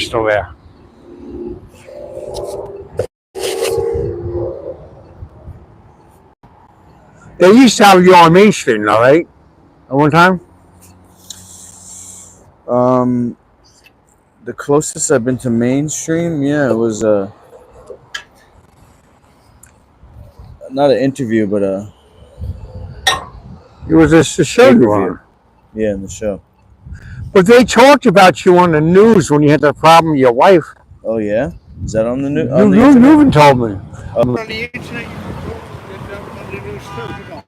still there. They used to have you on Main Street, now, right? At one time? The closest I've been to mainstream, yeah, it was not an interview, but It was a show you were on. Yeah, in the show. But they talked about you on the news when you had that problem with your wife. Oh yeah, is that on the news? You even told me. On the internet, you can go on the news too. You know.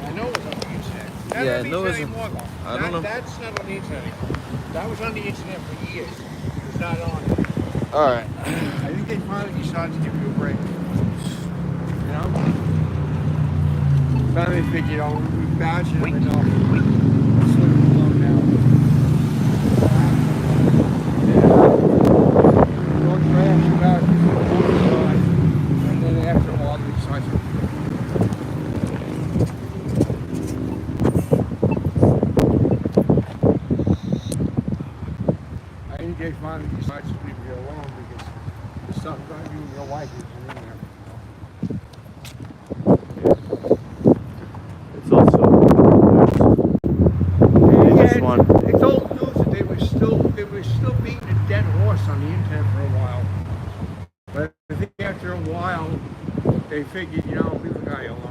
I know it was on the internet. Not Yeah, on the no, internet it's. anymore, though. I don't know. That's not on the internet anymore. That was on the internet for years. It's not on. All right. I think they finally decided to give you a break. You know? Finally figured, we've badged him enough. Let's leave him alone now. Don't trash about it. And then after a while, they decide to. I think they finally decided to leave you alone because the stuff about you and your wife is in there. It's also. It's old news that they were still beating a dead horse on the internet for a while. But I think after a while, they figured, leave the guy alone,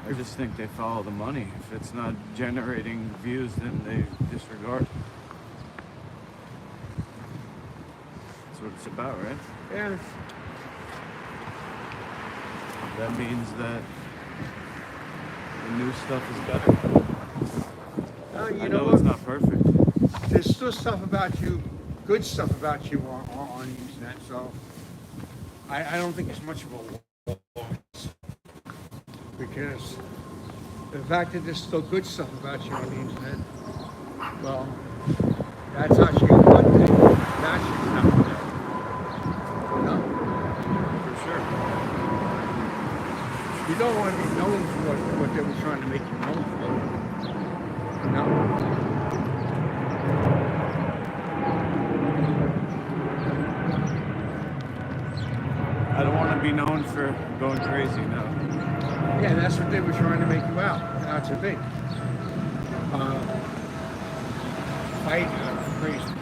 I just think they follow the money. If it's not generating views, then they disregard. That's what it's about, right? Yeah. That means that the new stuff is better. I know it's not perfect. There's still stuff about you, good stuff about you on the internet, so I don't think it's much of a loss. Because the fact that there's still good stuff about you on the internet, well, that's actually a good thing. That shit's not good. For sure. You don't want to be known for what they were trying to make you known for. I don't want to be known for going crazy, no. Yeah, that's what they were trying to make you out to be. Fight crazy.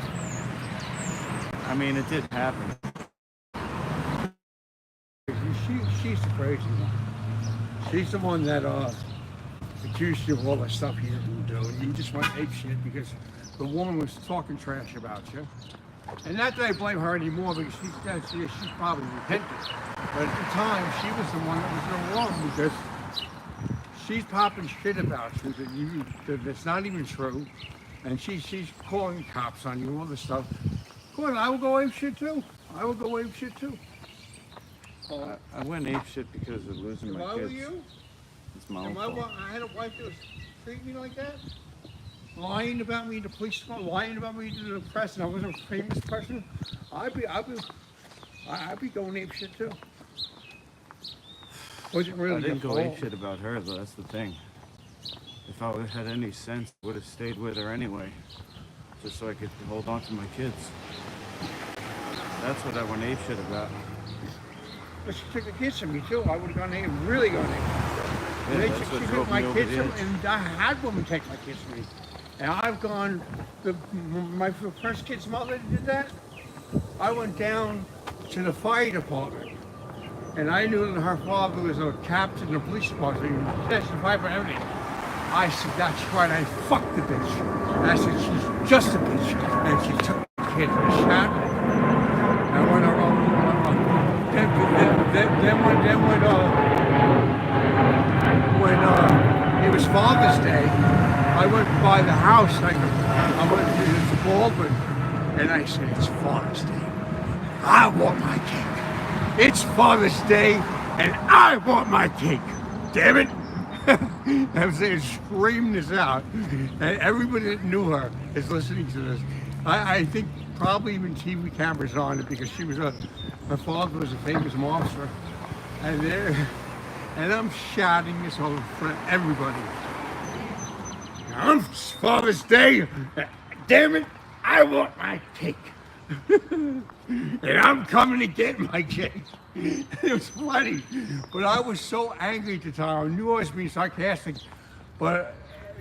I mean, it did happen. She's the crazy one. She's the one that accused you of all the stuff you didn't do. And you just went ape shit because the woman was talking trash about you. And not that I blame her anymore because she's probably repented. But at the time, she was the one that was in the wrong because she's popping shit about you that's not even true. And she's calling cops on you, all this stuff. Of course, I will go ape shit too. I went ape shit because of losing my kids. Why were you? It's my own fault. I had a wife that was treating me like that? Lying about me to the police, lying about me to the press, and I wasn't a famous person. I'd be going ape shit too. Wasn't really. I didn't go ape shit about her though. That's the thing. If I would have had any sense, I would have stayed with her anyway, just so I could hold on to my kids. That's what I went ape shit about. But she took the kids from me too. I would have gone ape, really gone ape. Yeah, they that's took what drove my me kids over the from, edge. and I had women take my kids from me. And I've gone. My first kid's mother did that. I went down to the fire department, and I knew that her father was a captain in the police department. He testified for everything. I said, "That's right. I fucked the bitch." And I said, "She's just a bitch," and she took the kid and shot me. And when it was Father's Day, I went by the house. I went to Baldwin, and I said, "It's Father's Day. I want my cake. It's Father's Day, and I want my cake. Damn it!" I was saying, screaming this out, and everybody that knew her is listening to this. I think probably even TV cameras on it because her father was a famous mobster, and I'm shouting this all in front of everybody. On Father's Day, damn it, I want my cake. And I'm coming to get my cake. It was funny, but I was so angry at the time. I knew I was being sarcastic, but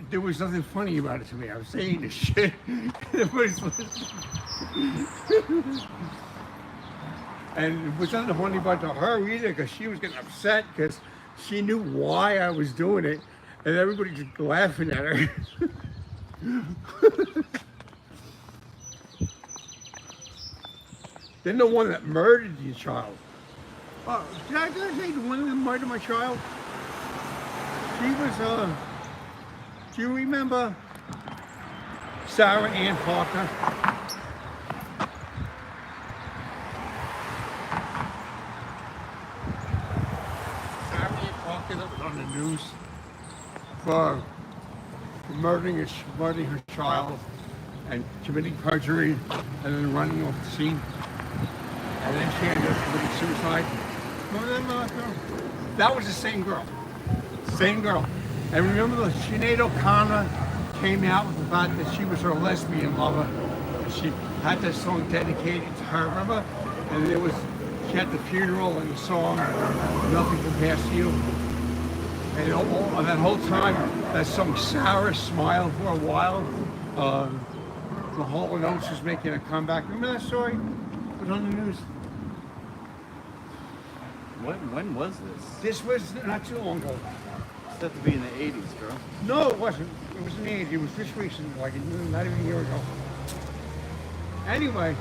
there was nothing funny about it to me. I was saying this shit. And it was nothing funny about her either, because she was getting upset because she knew why I was doing it, and everybody just laughing at her. Then the one that murdered your child. Did I say the one that murdered my child? She was, do you remember Sarah Ann Parker? Sarah Ann Parker that was on the news for murdering her child and committing perjury and then running off the scene. And then she ended up committing suicide. Remember that girl? That was the same girl. Same girl. And remember the Sinead O'Connor came out with the fact that she was her lesbian lover. She had that song dedicated to her, remember? And she had the funeral and the song, Nothing Compares to You. And all that whole time, that song Sarah smiled for a while. The Hall & Oates was making a comeback. Remember that story? It was on the news. When was this? This was not too long ago. It's had to be in the 80s, girl. No, it wasn't. It was in the 80s. It was just recent, like not even a year ago. Anyway,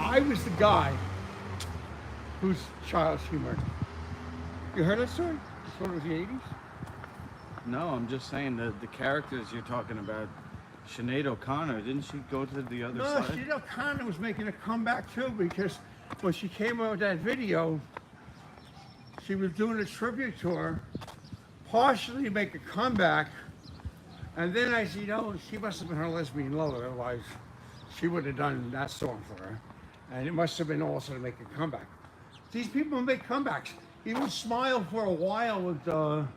I was the guy whose child she murdered. You heard that story? This one was the 80s? No, I'm just saying that the characters you're talking about, Sinead O'Connor, didn't she go to the other side? No, Sinead O'Connor was making a comeback too, because when she came out with that video, she was doing a tribute to her, partially to make a comeback, and then I said, she must have been her lesbian lover, otherwise she would have done that song for her. And it must have been also to make a comeback. These people make comebacks. Even Smile for a While with Hall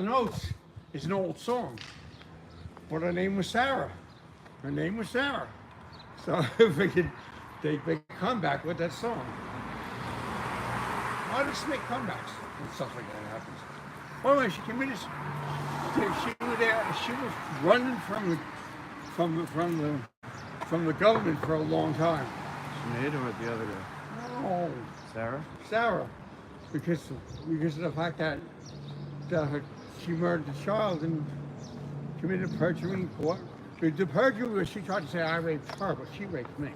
& Oates is an old song. But her name was Sarah. Her name was Sarah. So I figured they'd make a comeback with that song. Why does she make comebacks when stuff like that happens? Well, when she committed, she was running from the government for a long time. Sinead or the other guy? No. Sarah? Sarah. Because of the fact that she murdered the child and committed perjury in court. The perjury was she tried to say I raped her, but she raped me.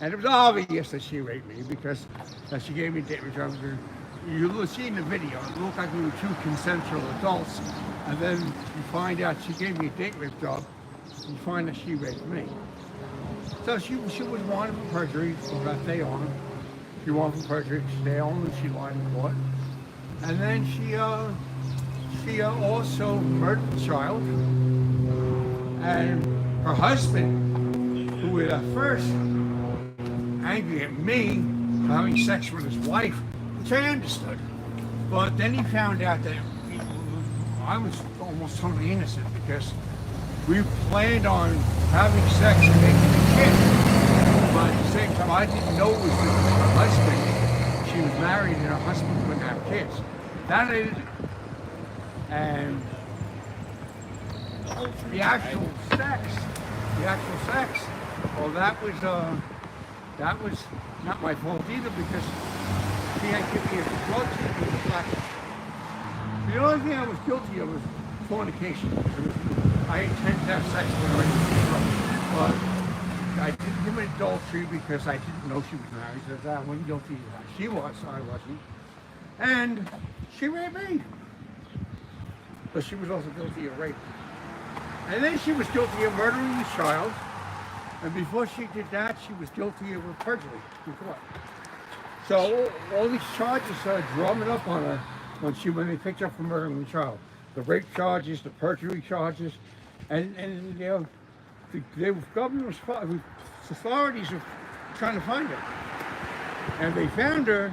And it was obvious that she raped me because she gave me a date with her. You'll see in the video, it looked like we were two consensual adults. And then you find out she gave me a date rape job. You find that she raped me. So she was wanted for perjury from that day on. She wanted for perjury to stay on, and she lied in court. And then she also murdered the child. And her husband, who was at first angry at me for having sex with his wife, which I understood. But then he found out that I was almost totally innocent because we planned on having sex and making a kid. But at the same time, I didn't know it was with her husband. She was married and her husband couldn't have kids. That I didn't. And the actual sex, well, that was not my fault either because he had given me a drug treatment. The only thing I was guilty of was fornication. I intended to have sex with her, but I didn't commit adultery because I didn't know she was married, so I wasn't guilty of that. She was, I wasn't. And she raped me. But she was also guilty of rape. And then she was guilty of murdering the child. And before she did that, she was guilty of perjury in court. So all these charges started drumming up on her when they picked her up for murdering the child. The rape charges, the perjury charges, and the government authorities were trying to find her. And they found her.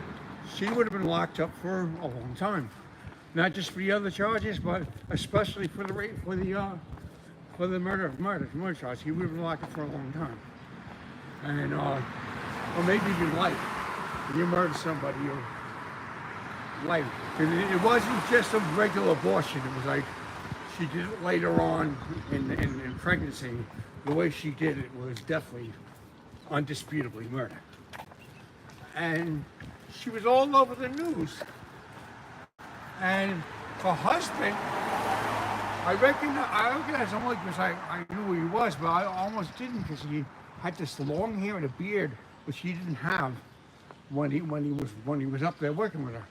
She would have been locked up for a long time. Not just for the other charges, but especially for the rape, for for the murder charge. He would have been locked up for a long time. And, or maybe even life. When you murder somebody, you're life. It wasn't just a regular abortion. It was like she did it later on in pregnancy. The way she did it was definitely undisputably murder. And she was all over the news. And her husband, I recognize only because I knew who he was, but I almost didn't because he had this long hair and a beard, which he didn't have when he was up there working with her.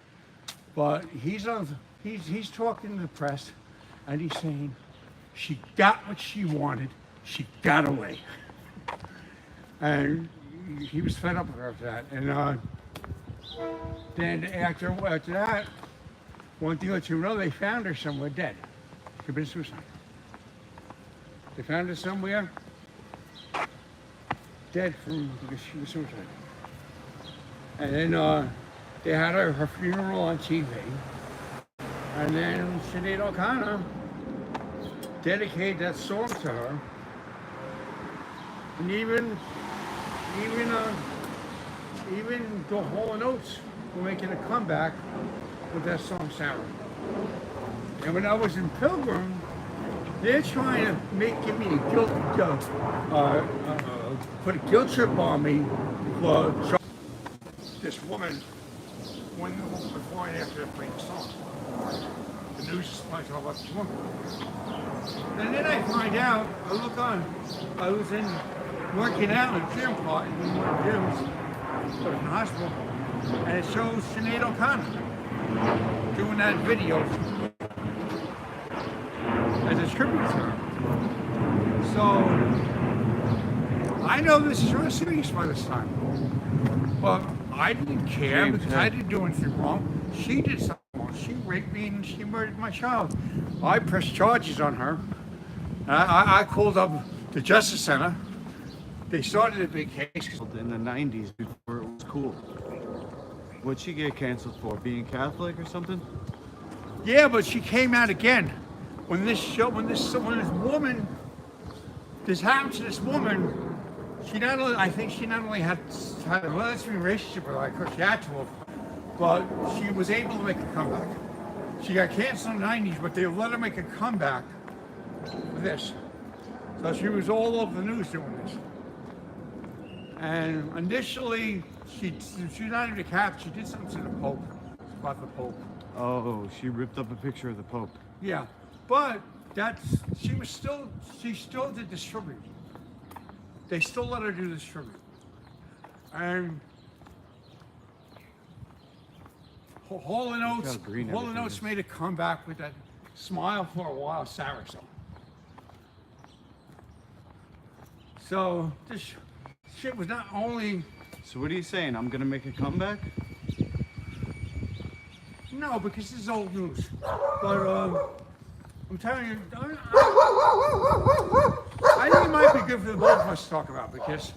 But he's talking to the press, and he's saying she got what she wanted, she got away, and he was fed up with her after that. And then after that, one thing or two, they found her somewhere dead. She committed suicide. They found her somewhere dead because she was suicidal. And then they had her funeral on TV. And then Sinead O'Connor dedicated that song to her. And even the Hall & Oates were making a comeback with that song, Sarah. And when I was in Pilgrim, they're trying to give me a guilt, put a guilt trip on me for this woman before and after they played the song. The news is talking about this woman. And then I find out, I was working out in the gym part in one of the gyms, I was in the hospital, and it shows Sinead O'Connor doing that video as a tribute to her. So I know this is real serious by this time, but I didn't care James, because I didn't do anything wrong. She did something wrong. She raped me and she murdered my child. I pressed charges on her. I called up the Justice Center. They started a big case. In the 90s, before it was cool. What'd she get canceled for? Being Catholic or something? Yeah, but she came out again. When this happened to this woman, I think she not only had a lesbian relationship with her, of course she had to have, but she was able to make a comeback. She got canceled in the 90s, but they let her make a comeback for this. So she was all over the news doing this. And initially, she's not even a Catholic. She did something to the Pope, about the Pope. Oh, she ripped up a picture of the Pope. Yeah, but she still did this tribute. They still let her do this tribute. And Hall & Oates made a comeback with that Smile for a While Sarah song. So this shit was not only... So what are you saying? I'm gonna make a comeback? No, because this is old news. But I'm telling you, I think it might be good for the both of us to talk about because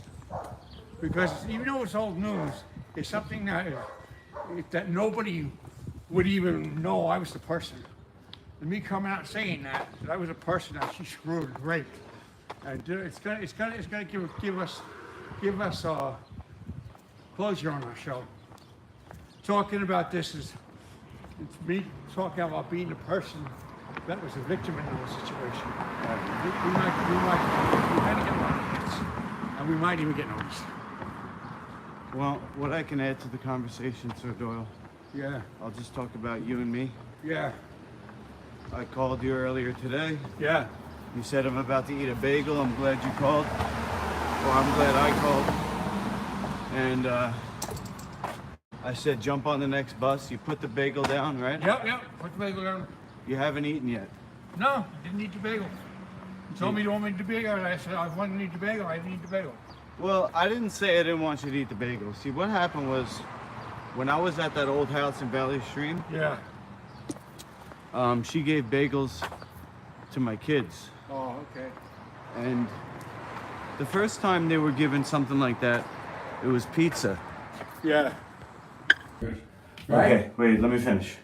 even though it's old news, it's something that nobody would even know I was the person. And me coming out saying that I was a person that she screwed and raped, and it's gonna give us closure on our show. Talking about this is it's me talking about being the person that was a victim in the situation. We might get a lot of hits, and we might even get noticed. Well, what I can add to the conversation, Sir Doyle. Yeah. I'll just talk about you and me. Yeah. I called you earlier today. Yeah. You said I'm about to eat a bagel. I'm glad you called. Well, I'm glad I called. And I said jump on the next bus. You put the bagel down, right? Yep. Put the bagel down. You haven't eaten yet. No, I didn't eat the bagel. You told me you want me to eat the bagel, and I said I wanted to eat the bagel. I didn't eat the bagel. Well, I didn't say I didn't want you to eat the bagel. See, what happened was when I was at that old house in Valley Stream, Yeah. She gave bagels to my kids. Oh, okay. And the first time they were given something like that, it was pizza. Yeah. Okay, wait, let me finish.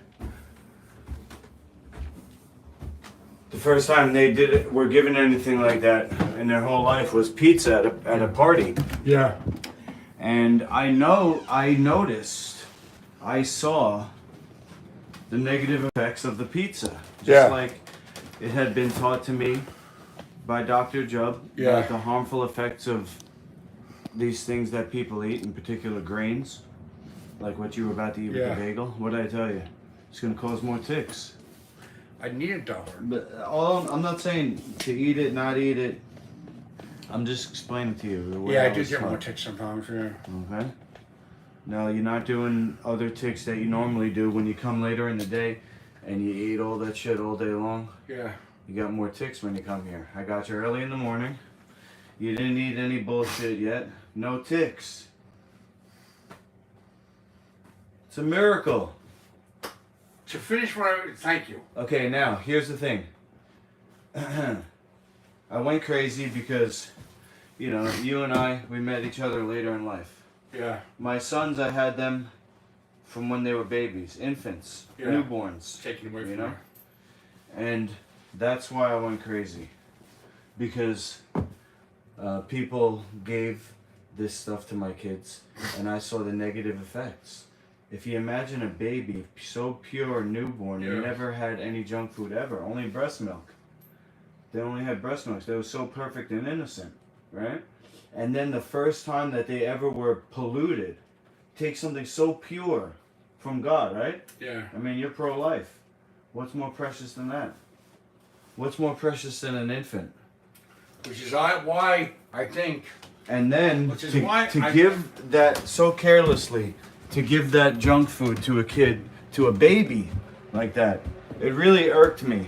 The The first time they did it, were given anything like that in their whole life was pizza at a party. Yeah. And I saw the negative effects of the pizza. Just like it had been taught to me by Dr. Jubb, about the harmful effects of these things that people eat, in particular grains, like what you were about to eat with the bagel. What did I tell you? It's going to cause more ticks. I need a dollar. But I'm not saying to eat it, not eat it. I'm just explaining to you the way I do get more ticks sometimes. Yeah. Okay. No, you're not doing other ticks that you normally do when you come later in the day and you eat all that shit all day long. Yeah. You got more ticks when you come here. I got you early in the morning. You didn't eat any bullshit yet. No ticks. It's a miracle. To finish thank you. Okay, now, here's the thing. I went crazy because, you know, you and I, we met each other later in life. Yeah. My sons, I had them from when they were babies, infants, newborns. Taken away from you know? And that's why I went crazy. Because people gave this stuff to my kids, and I saw the negative effects. If you imagine a baby so pure, newborn, they never had any junk food ever, only breast milk. They only had breast milk. They were so perfect and innocent, right? And then the first time that they ever were polluted, take something so pure from God, right? Yeah. I mean, you're pro-life. What's more precious than that? What's more precious than an infant? Which is why I think. And then to give that so carelessly, to give that junk food to a kid, to a baby like that, it really irked me.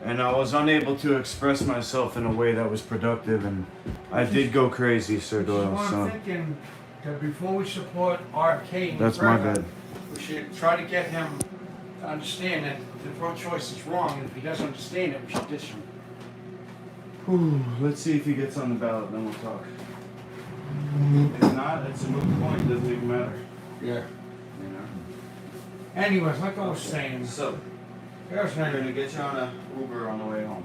And I was unable to express myself in a way that was productive, and I did go crazy, Sir Doyle. So I'm thinking that before we support Arcade, that's my bad. We should try to get him to understand that the pro-choice is wrong, and if he doesn't understand it, we should ditch him. Whew, let's see if he gets on the ballot, then we'll talk. If not, it's a moot point. It doesn't even matter. Yeah. You know. Anyways, like I was saying. So, I'm gonna get you on a Uber on the way home.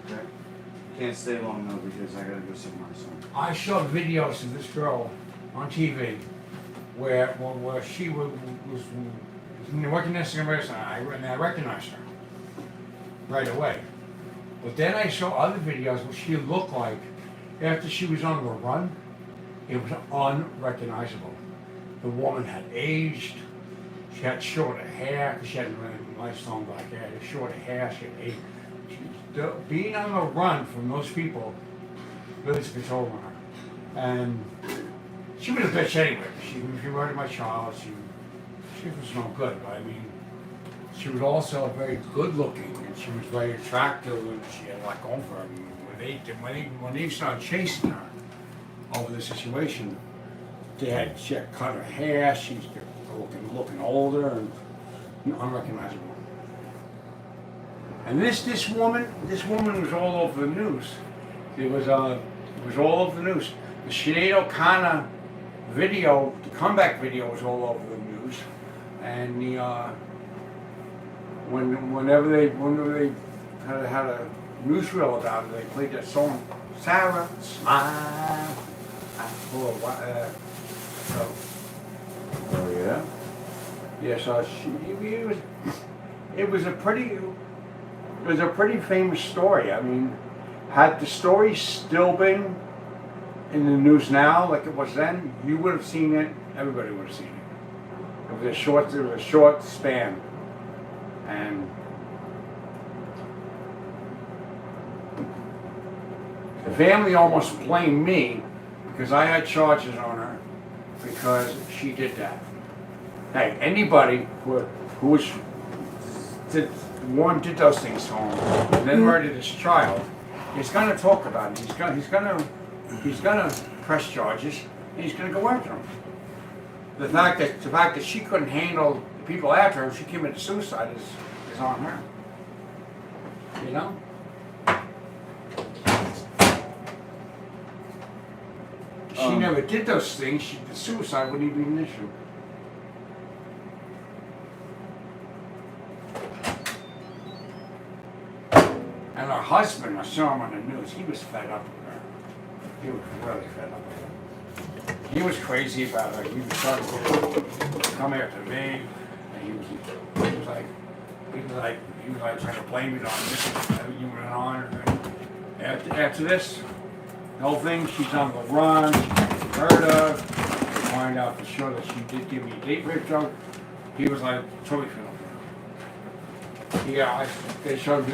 Okay. Can't stay long though because I gotta go somewhere. So. I showed videos of this girl on TV where she was working in a restaurant, and I recognized her right away. But then I saw other videos where she looked like, after she was on the run, it was unrecognizable. The woman had aged. She had shorter hair, because she had nice long black hair. She had shorter hair, she had aged. Being on the run from those people really took a toll on her. And she was a bitch anyway. She murdered my child. She was no good, but I mean, she was also very good looking, and she was very attractive, and she had a lot going for her. I mean, when they started chasing her over the situation, she had cut her hair, she's looking older and unrecognizable. And this woman was all over the news. It was all over the news. The Sinead O'Connor video, the comeback video, was all over the news. And the whenever they had a newsreel about it, they played that song, Sarah, Smile. So. Oh yeah. Yeah. So it was a pretty famous story. I mean, had the story still been in the news now like it was then, you would have seen it. Everybody would have seen it. It was a short span, and the family almost blamed me because I had charges on her because she did that. Hey, anybody who did those things to him and then murdered his child, he's going to talk about it. He's going to press charges, and he's going to go after him. The fact that she couldn't handle the people after her, she committed suicide is on her. You know. She never did those things. The suicide wouldn't even be an issue. husband, I saw him on the news, he was fed up with her. He was really fed up with her. He was crazy about her. He was trying to come after me, and he was like trying to blame it on this. You went on. And after this, the whole thing, she's on the run. She murder. Find out for sure that she did give me a date rape joke. He was like totally fed up with her. Yeah, they showed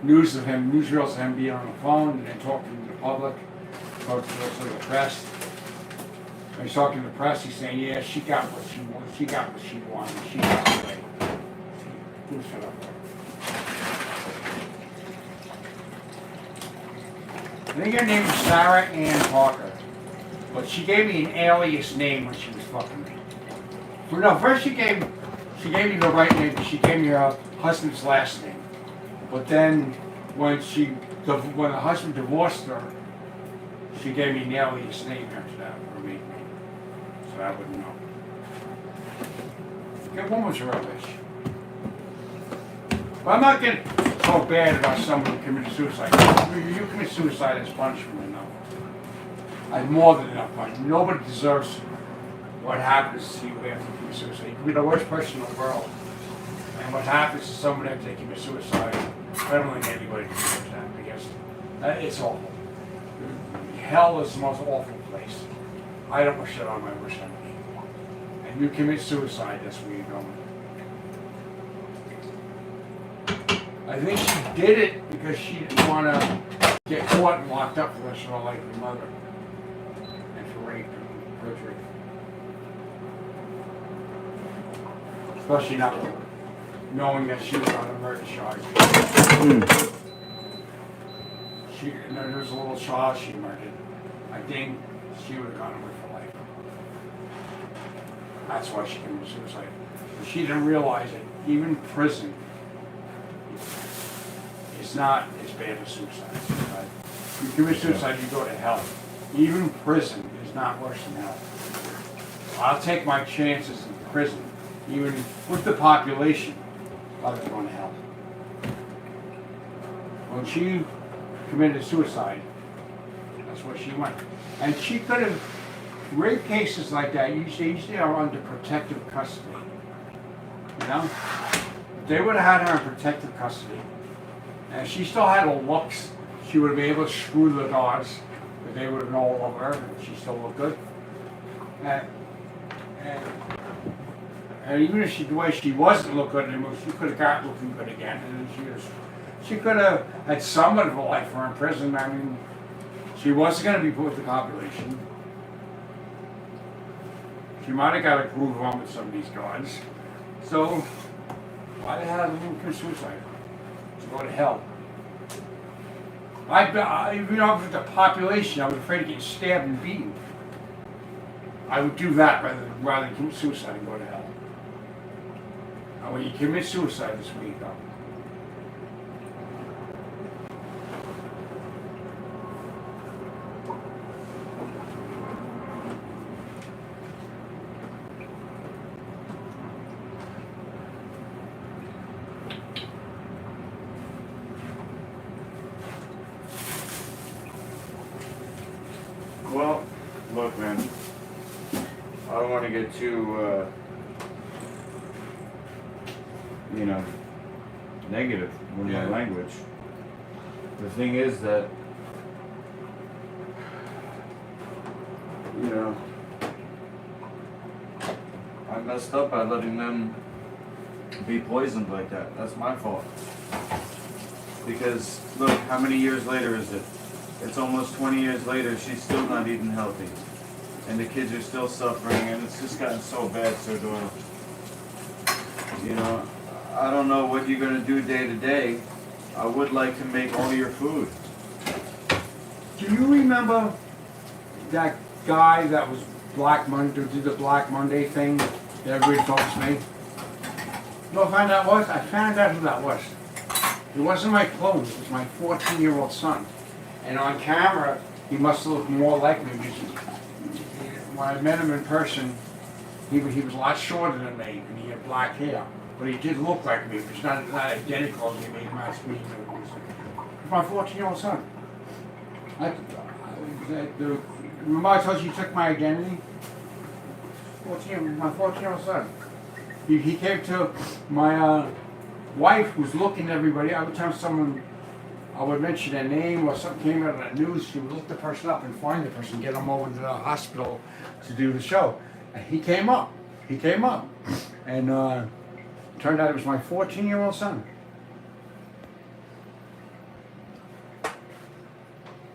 newsreels of him being on the phone and then talking to the public, talking to the press. When he's talking to the press, he's saying, "Yeah, she got what she wanted. She got what she wanted. She got her way." He was fed up with her. I think her name was Sarah Ann Parker, but she gave me an alias name when she was fucking me. Well, no, first she gave me the right name, but she gave me her husband's last name. But then when the husband divorced her, she gave me an alias name after that for me, so I wouldn't know. That woman's rubbish. But I'm not getting so bad about someone who committed suicide. You commit suicide as punishment enough. I have more than enough punishment. Nobody deserves what happens to you after you commit suicide. You can be the worst person in the world. And what happens to someone after they commit suicide, I don't think anybody deserves that because it's awful. Hell is the most awful place. I don't wish that on my worst enemy. And you commit suicide, that's where you're going. I think she did it because she didn't want to get caught and locked up for the rest of her life with her mother. And for rape and perjury. Especially not knowing that she was on a murder charge. There was a little child she murdered. I think she would have gone away for life. That's why she committed suicide. But she didn't realize it. Even prison is not as bad as suicide. Right? If you commit suicide, you go to hell. Even prison is not worse than hell. I'll take my chances in prison, even with the population, rather than going to hell. When she committed suicide, that's where she went. And she could have, rape cases like that usually are under protective custody. You know? They would have had her in protective custody. And if she still had her looks, she would have been able to screw the guards, but they would have known all over her, and she still looked good. And even if the way she wasn't look good anymore, she could have got looking good again. And she could have had somewhat of a life for her in prison. I mean, she wasn't going to be put with the population. She might have got a groove on with some of these guards. So, why the hell did you commit suicide? To go to hell. With the population, I was afraid of getting stabbed and beaten. I would do that rather than commit suicide and go to hell. And when you commit suicide, that's where you go. Well, look, man, I don't want to get too, negative with my language. The thing is that, I messed up by letting them be poisoned like that. That's my fault. Because, look, how many years later is it? It's almost 20 years later, she's still not eating healthy. And the kids are still suffering, and it's just gotten so bad, Sir Doyle. I don't know what you're going to do day to day. I would like to make all your food. Do you remember that guy that was Black Monday, did the Black Monday thing that everybody told me? You know what I found out was? I found out who that was. It wasn't my clone, it was my 14-year-old son. And on camera, he must have looked more like me. When I met him in person, he was a lot shorter than me, and he had black hair. but he did look like me. He's not identical to me. My 14-year-old son. Remember I told you he took my identity? My 14-year-old son. He came to my wife was looking at everybody. Every time I would mention a name or something came out of the news, she would look the person up and find the person, get them over to the hospital to do the show. And he came up. And turned out it was my 14-year-old son.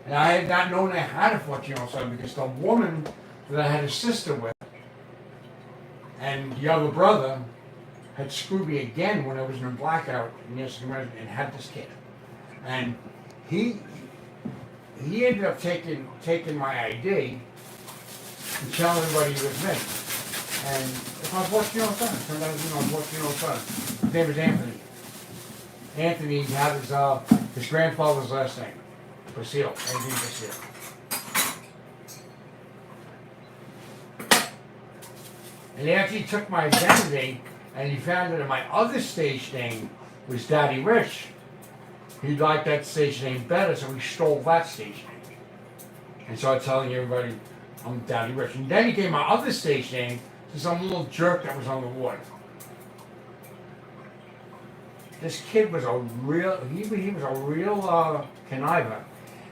And I had not known I had a 14-year-old son because the woman that I had a sister with and the other brother had screwed me again when I was in a blackout and had this kid. And he ended up taking my ID and telling everybody it was me. And it's my 14-year-old son. It turned out to be my 14-year-old son. His name is Anthony. Anthony had his grandfather's last name. Basile. Anthony Basile. And he actually took my identity and he found that my other stage name was Daddy Rich. He liked that stage name better, so he stole that stage name. And started telling everybody I'm Daddy Rich. And then he gave my other stage name to some little jerk that was on the water. This kid was a real, he was a real conniver.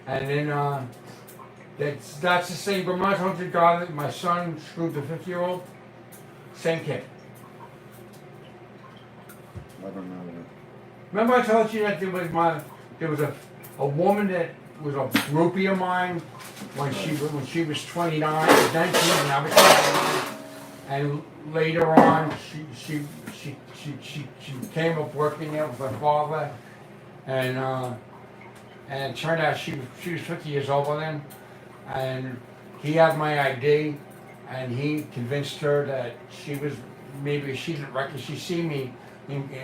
And then that's the same Vermont 100 guy that my son screwed the 50-year-old. Same kid. I don't know. Remember I told you that there was a woman that was a groupie of mine when she was 29, 19, and I was 29. And later on, she came up working there with her father, and it turned out she was 50 years old by then, and he had my ID, and he convinced her that maybe she didn't recognize. She see me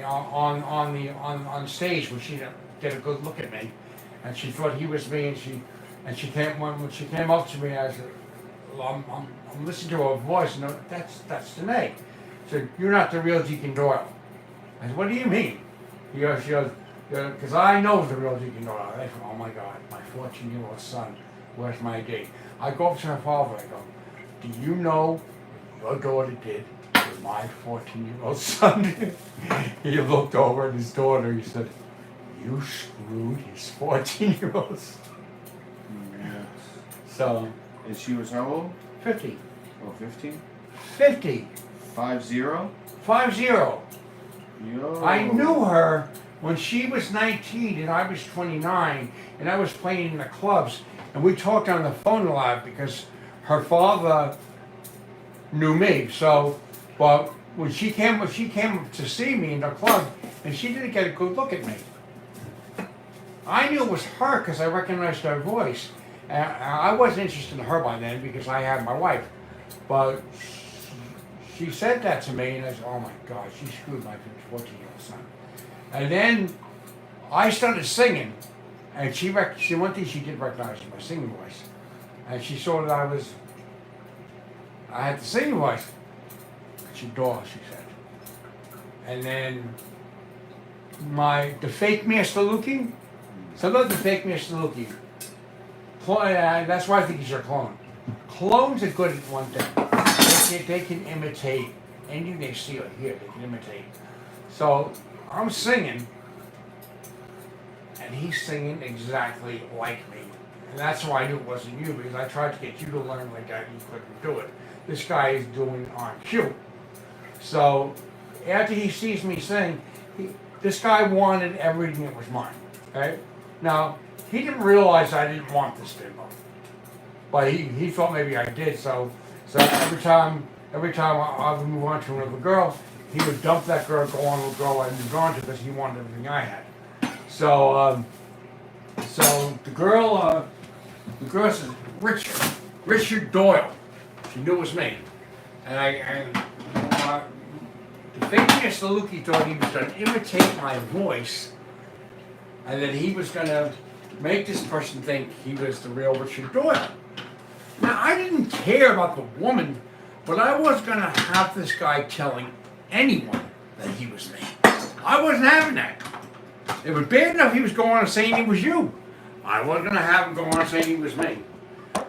on stage when she didn't get a good look at me, and she thought he was me, and she came when she came up to me, I said, well, I'm listening to her voice, and that's Danae. She said, you're not the real Deacon Doyle. I said, what do you mean? She goes, because I know the real Deacon Doyle. I said, oh my God, my 14-year-old son, where's my ID? I go up to her father, I go, do you know what your daughter did with my 14-year-old son? He looked over at his daughter, he said, you screwed his 14-year-old son. Yes. So. And she was how old? 50. Oh, 15? 50. 50? 50. Yo. I knew her when she was 19 and I was 29, and I was playing in the clubs, and we talked on the phone a lot because her father knew me. So, but when she came to see me in the club, and she didn't get a good look at me. I knew it was her because I recognized her voice. And I wasn't interested in her by then because I had my wife. But she said that to me, and I said, oh my God, she screwed my 14-year-old son. And then I started singing, and one thing she did recognize my singing voice. And she saw that I had the singing voice. She door, she said. And then the fake Master Lukey, so about the fake Master Lukey. That's why I think he's your clone. Clones are good at one thing. They can imitate anything they see or hear. They can imitate. So I'm singing, and he's singing exactly like me. And that's why I knew it wasn't you, because I tried to get you to learn like that, and you couldn't do it. This guy is doing on cue. So after he sees me sing, this guy wanted everything that was mine. Okay? Now, he didn't realize I didn't want this demo, but he thought maybe I did. So every time I would move on to another girl, he would dump that girl, go on with the girl I moved on to because he wanted everything I had. So the girl said Richard Doyle. She knew it was me, and the fake Mr. Lukey thought he was going to imitate my voice, and that he was going to make this person think he was the real Richard Doyle. Now, I didn't care about the woman, but I was going to have this guy telling anyone that he was me. I wasn't having that. It was bad enough he was going on saying he was you. I wasn't going to have him go on saying he was me.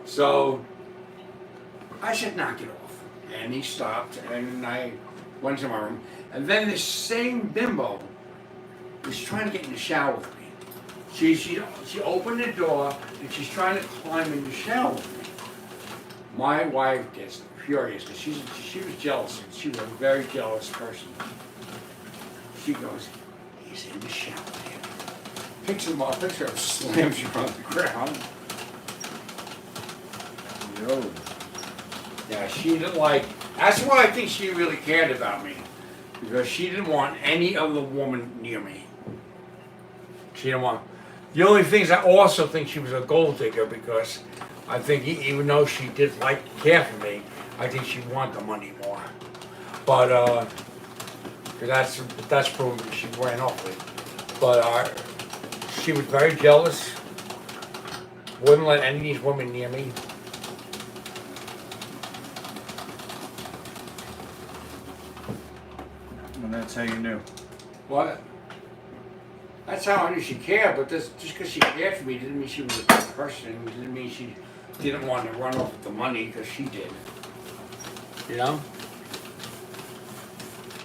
So I said, knock it off. And he stopped, and I went to my room. And then this same bimbo was trying to get in the shower with me. She opened the door, and she's trying to climb in the shower with me. My wife gets furious because she was jealous. She was a very jealous person. She goes, he's in the shower. Picks him up, slams him on the ground. Yo. Yeah, she didn't like. That's why I think she really cared about me, because she didn't want any other woman near me. She didn't want. The only things I also think she was a gold digger, because I think even though she did care for me, I think she wanted the money more. But that's proven she ran off with. But she was very jealous. Wouldn't let any of these women near me. And that's how you knew. What? That's how I knew she cared, but just because she cared for me didn't mean she was a good person. Didn't mean she didn't want to run off with the money, because she did. You know?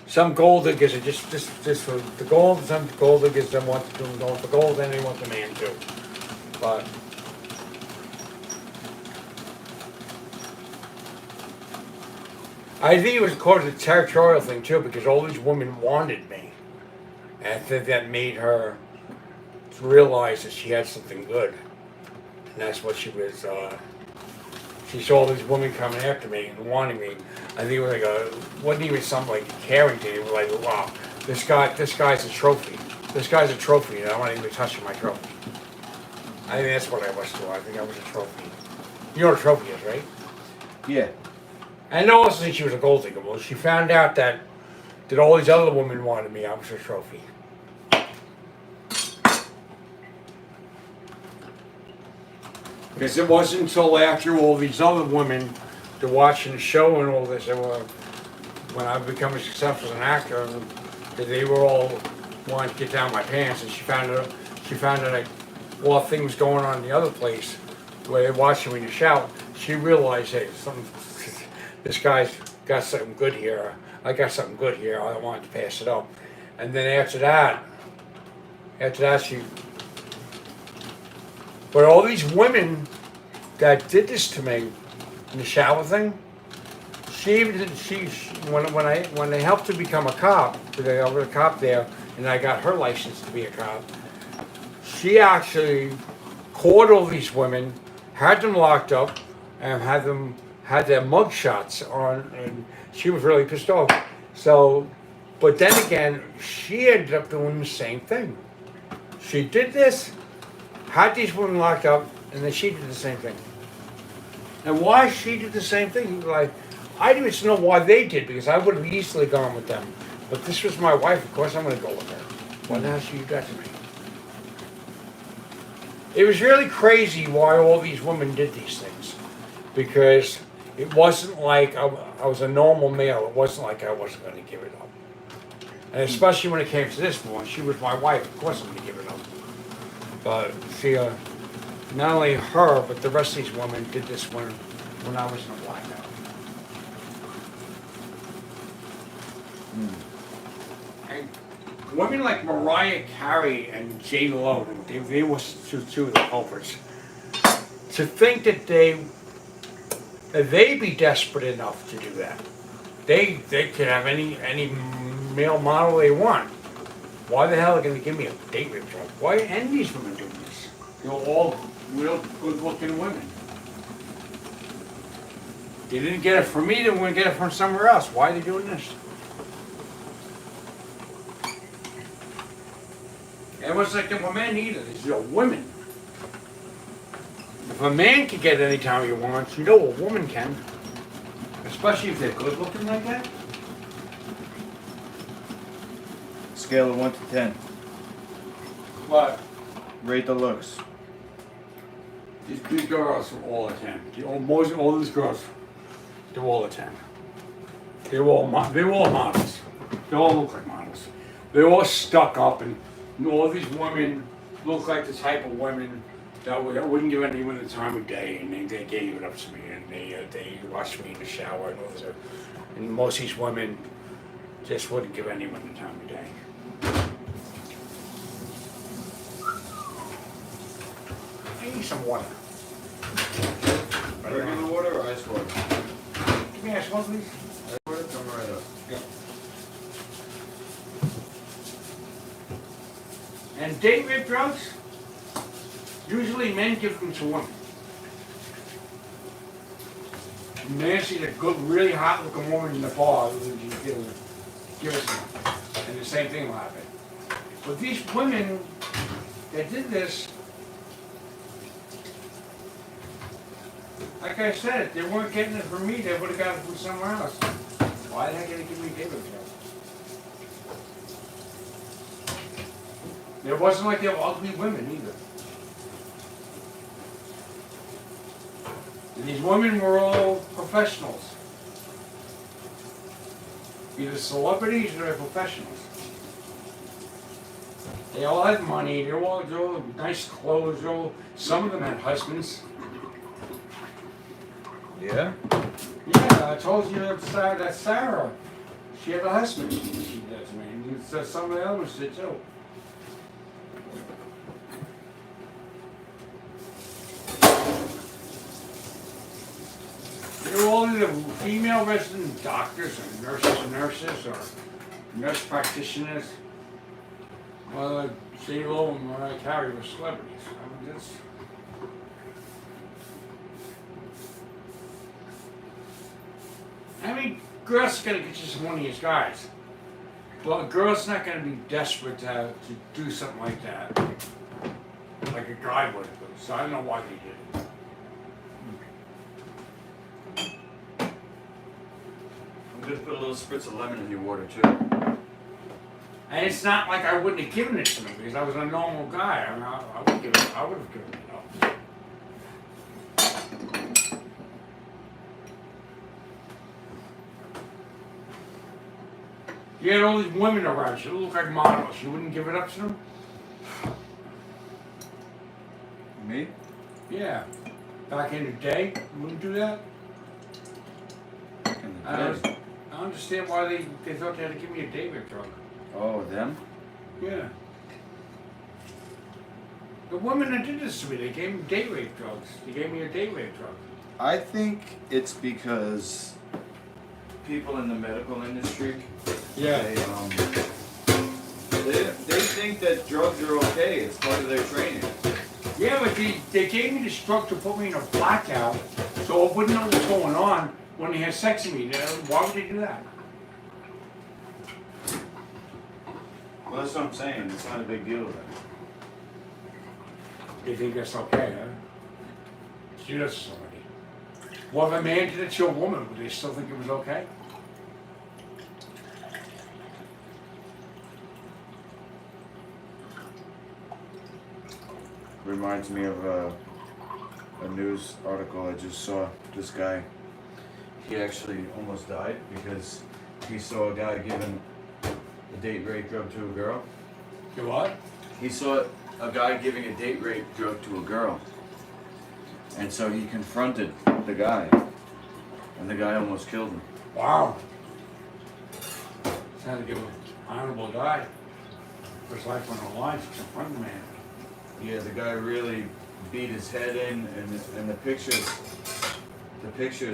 Some gold diggers are just for the gold. Some gold diggers don't want the gold, and they want the man too. But I think it was called the territorial thing too, because all these women wanted me, and I think that made her realize that she had something good, and that's what she was. She saw these women coming after me and wanting me. I think it was wasn't even something like caring to. It was like, wow, this guy's a trophy. This guy's a trophy, and I don't even touch my trophy. I think that's what I was too. I think I was a trophy. You know what a trophy is, right? Yeah. And I also think she was a gold digger. Well, she found out that all these other women wanted me. I was a trophy. Because it wasn't until after all these other women, they're watching the show and all this, when I become successful as an actor, that they were all wanting to get down my pants, and she found out like, well, things going on in the other place where they're watching me in the shower. She realized, hey, this guy's got something good here. I got something good here. I don't want to pass it up. And then after that, but all these women that did this to me in the shower thing, when they helped her become a cop, because I was a cop there, and I got her license to be a cop, she actually caught all these women, had them locked up, and had their mug shots on, and she was really pissed off. So, but then again, she ended up doing the same thing. She did this, had these women locked up, and then she did the same thing. And why she did the same thing, like, I didn't even know why they did, because I would have easily gone with them. But this was my wife, of course I'm going to go with her. Why the hell she did that to me? It was really crazy why all these women did these things. Because it wasn't like I was a normal male. It wasn't like I wasn't going to give it up. And especially when it came to this one, she was my wife. Of course I'm going to give it up. But see, not only her, but the rest of these women did this when I was in a blackout. And women like Mariah Carey and J. Lo, they were two of the culprits. To think that they'd be desperate enough to do that. They could have any male model they want. Why the hell are they going to give me a date rape job? Why are any of these women doing this? They're all real good-looking women. They didn't get it from me, they wouldn't get it from somewhere else. Why are they doing this? It was like a man either. These are women. If a man can get it anytime he wants, you know a woman can. Especially if they're good looking like that. Scale of 1 to 10. But Rate the looks. these girls are all a 10. All these girls, they're all a 10. They were all models. They all look like models. They're all stuck up, and all these women look like the type of women that wouldn't give anyone the time of day, and they gave it up to me, and they washed me in the shower, and all this. And most of these women just wouldn't give anyone the time of day. I need some water. Regular water or ice water? Give me ice water, please. Ice water, come right up. Yeah. And date rape drugs, usually men give them to women. Man sees a good, really hot looking woman in the bar, give us some. And the same thing will happen. But these women that did this, like I said, they weren't getting it from me, they would have got it from somewhere else. Why the heck are they giving me date rape drugs? It wasn't like they were ugly women either. And these women were all professionals. Either celebrities or they're professionals. They all had money, they all had nice clothes, some of them had husbands. Yeah? Yeah, I told you that Sarah, she had a husband. She does, man. Some of the others did too. They were all either female resident doctors or nurses or nurse practitioners. Well, J-Lo and Mariah Carey were celebrities. I mean, that's... I mean, girls are gonna get you some one of these guys. But a girl's not gonna be desperate to do something like that. Like a guy would. So I don't know why they did it. I'm gonna put a little spritz of lemon in your water too. And it's not like I wouldn't have given it to them because I was a normal guy. I mean, I would have given it up. You had all these women around you, look like models. You wouldn't give it up to them? Me? Yeah. Back in the day, you wouldn't do that? In the I day? don't understand why they thought they had to give me a date rape drug. Oh, them? Yeah. The women that did this to me, they gave me date rape drugs. They gave me a date rape drug. I think it's because people in the medical industry, they think that drugs are okay. It's part of their training. Yeah, but they gave me this drug to put me in a blackout so I wouldn't know what's going on when they had sex with me. Why would they do that? Well, that's what I'm saying. It's not a big deal then. They think that's okay, huh? She does somebody. Well, if a man did it to a woman, would they still think it was okay? Reminds me of a news article I just saw. This guy, he actually almost died because he saw a guy giving a date rape drug to a girl. You what? He saw a guy giving a date rape drug to a girl. And so he confronted the guy. And the guy almost killed him. Wow. Had to give an honorable die. For his life on the line to confront the man. Yeah, the guy really beat his head in, and the pictures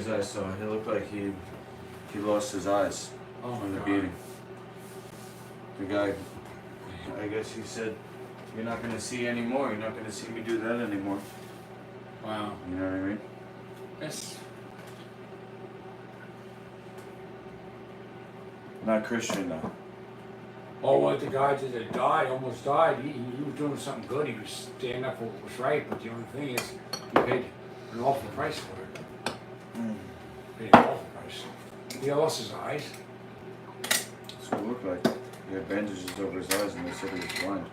I saw, he looked like he lost his eyes from the beating. The guy, I guess he said, "You're not gonna see anymore. You're not gonna see me do that anymore." Wow. You know what I mean? That's Not Christian though. well, what the guy that died, almost died, he was doing something good. He was standing up for what was right, but the only thing is, he paid an awful price for it. Paid an awful price. He lost his eyes. That's what it looked like. He had bandages over his eyes and they said he was blind.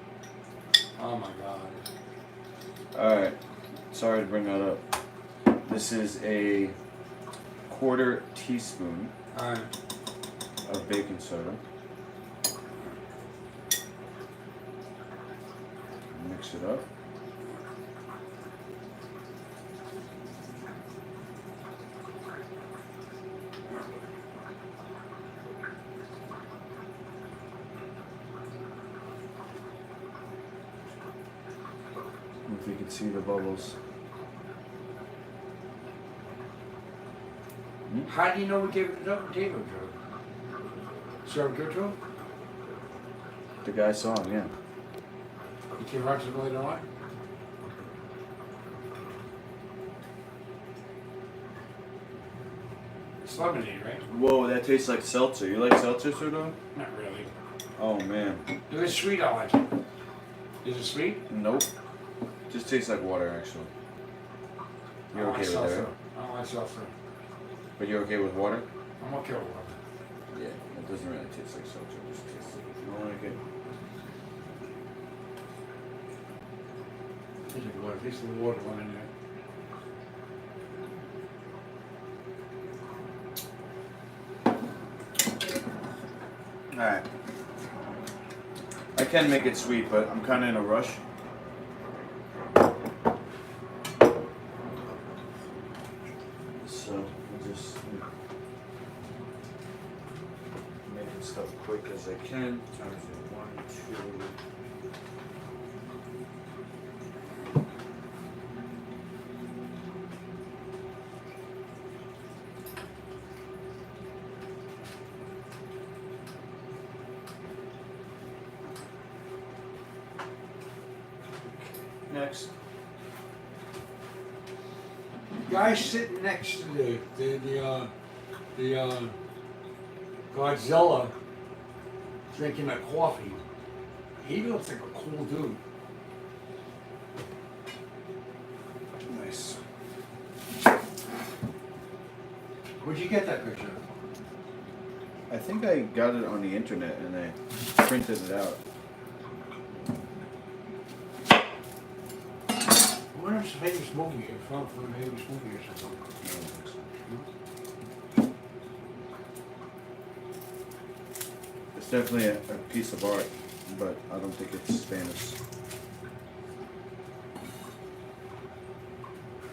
Oh my God. Alright, sorry to bring that up. This is a 1/4 teaspoon Alright. of baking soda. Mix it up. If you can see the bubbles. How do you know we gave it up? Gave it to him? Served good to him? The guy saw him, yeah. You came right to the later on? It's lemonade, right? Whoa, that tastes like seltzer. You like seltzer, Sudo? Not really. Oh man. If it's sweet, I like it. Is it sweet? Nope. Just tastes like water, actually. You're okay with that, right? I don't like seltzer. But you're okay with water? I'm okay with water. Yeah, it doesn't really taste like seltzer. It just tastes like if you don't like it. Tastes like water. Tastes like water one in there. Alright. I can make it sweet, but I'm kind of in a rush. So, I'll just making stuff quick as I can. Times it 1, 2. Next. Guy sitting next to the Godzilla drinking a coffee. He looks like a cool dude. Nice. Where'd you get that picture? I think I got it on the internet and I printed it out. I wonder if it's a famous movie, from a famous movie or something. It's definitely a piece of art, but I don't think it's famous.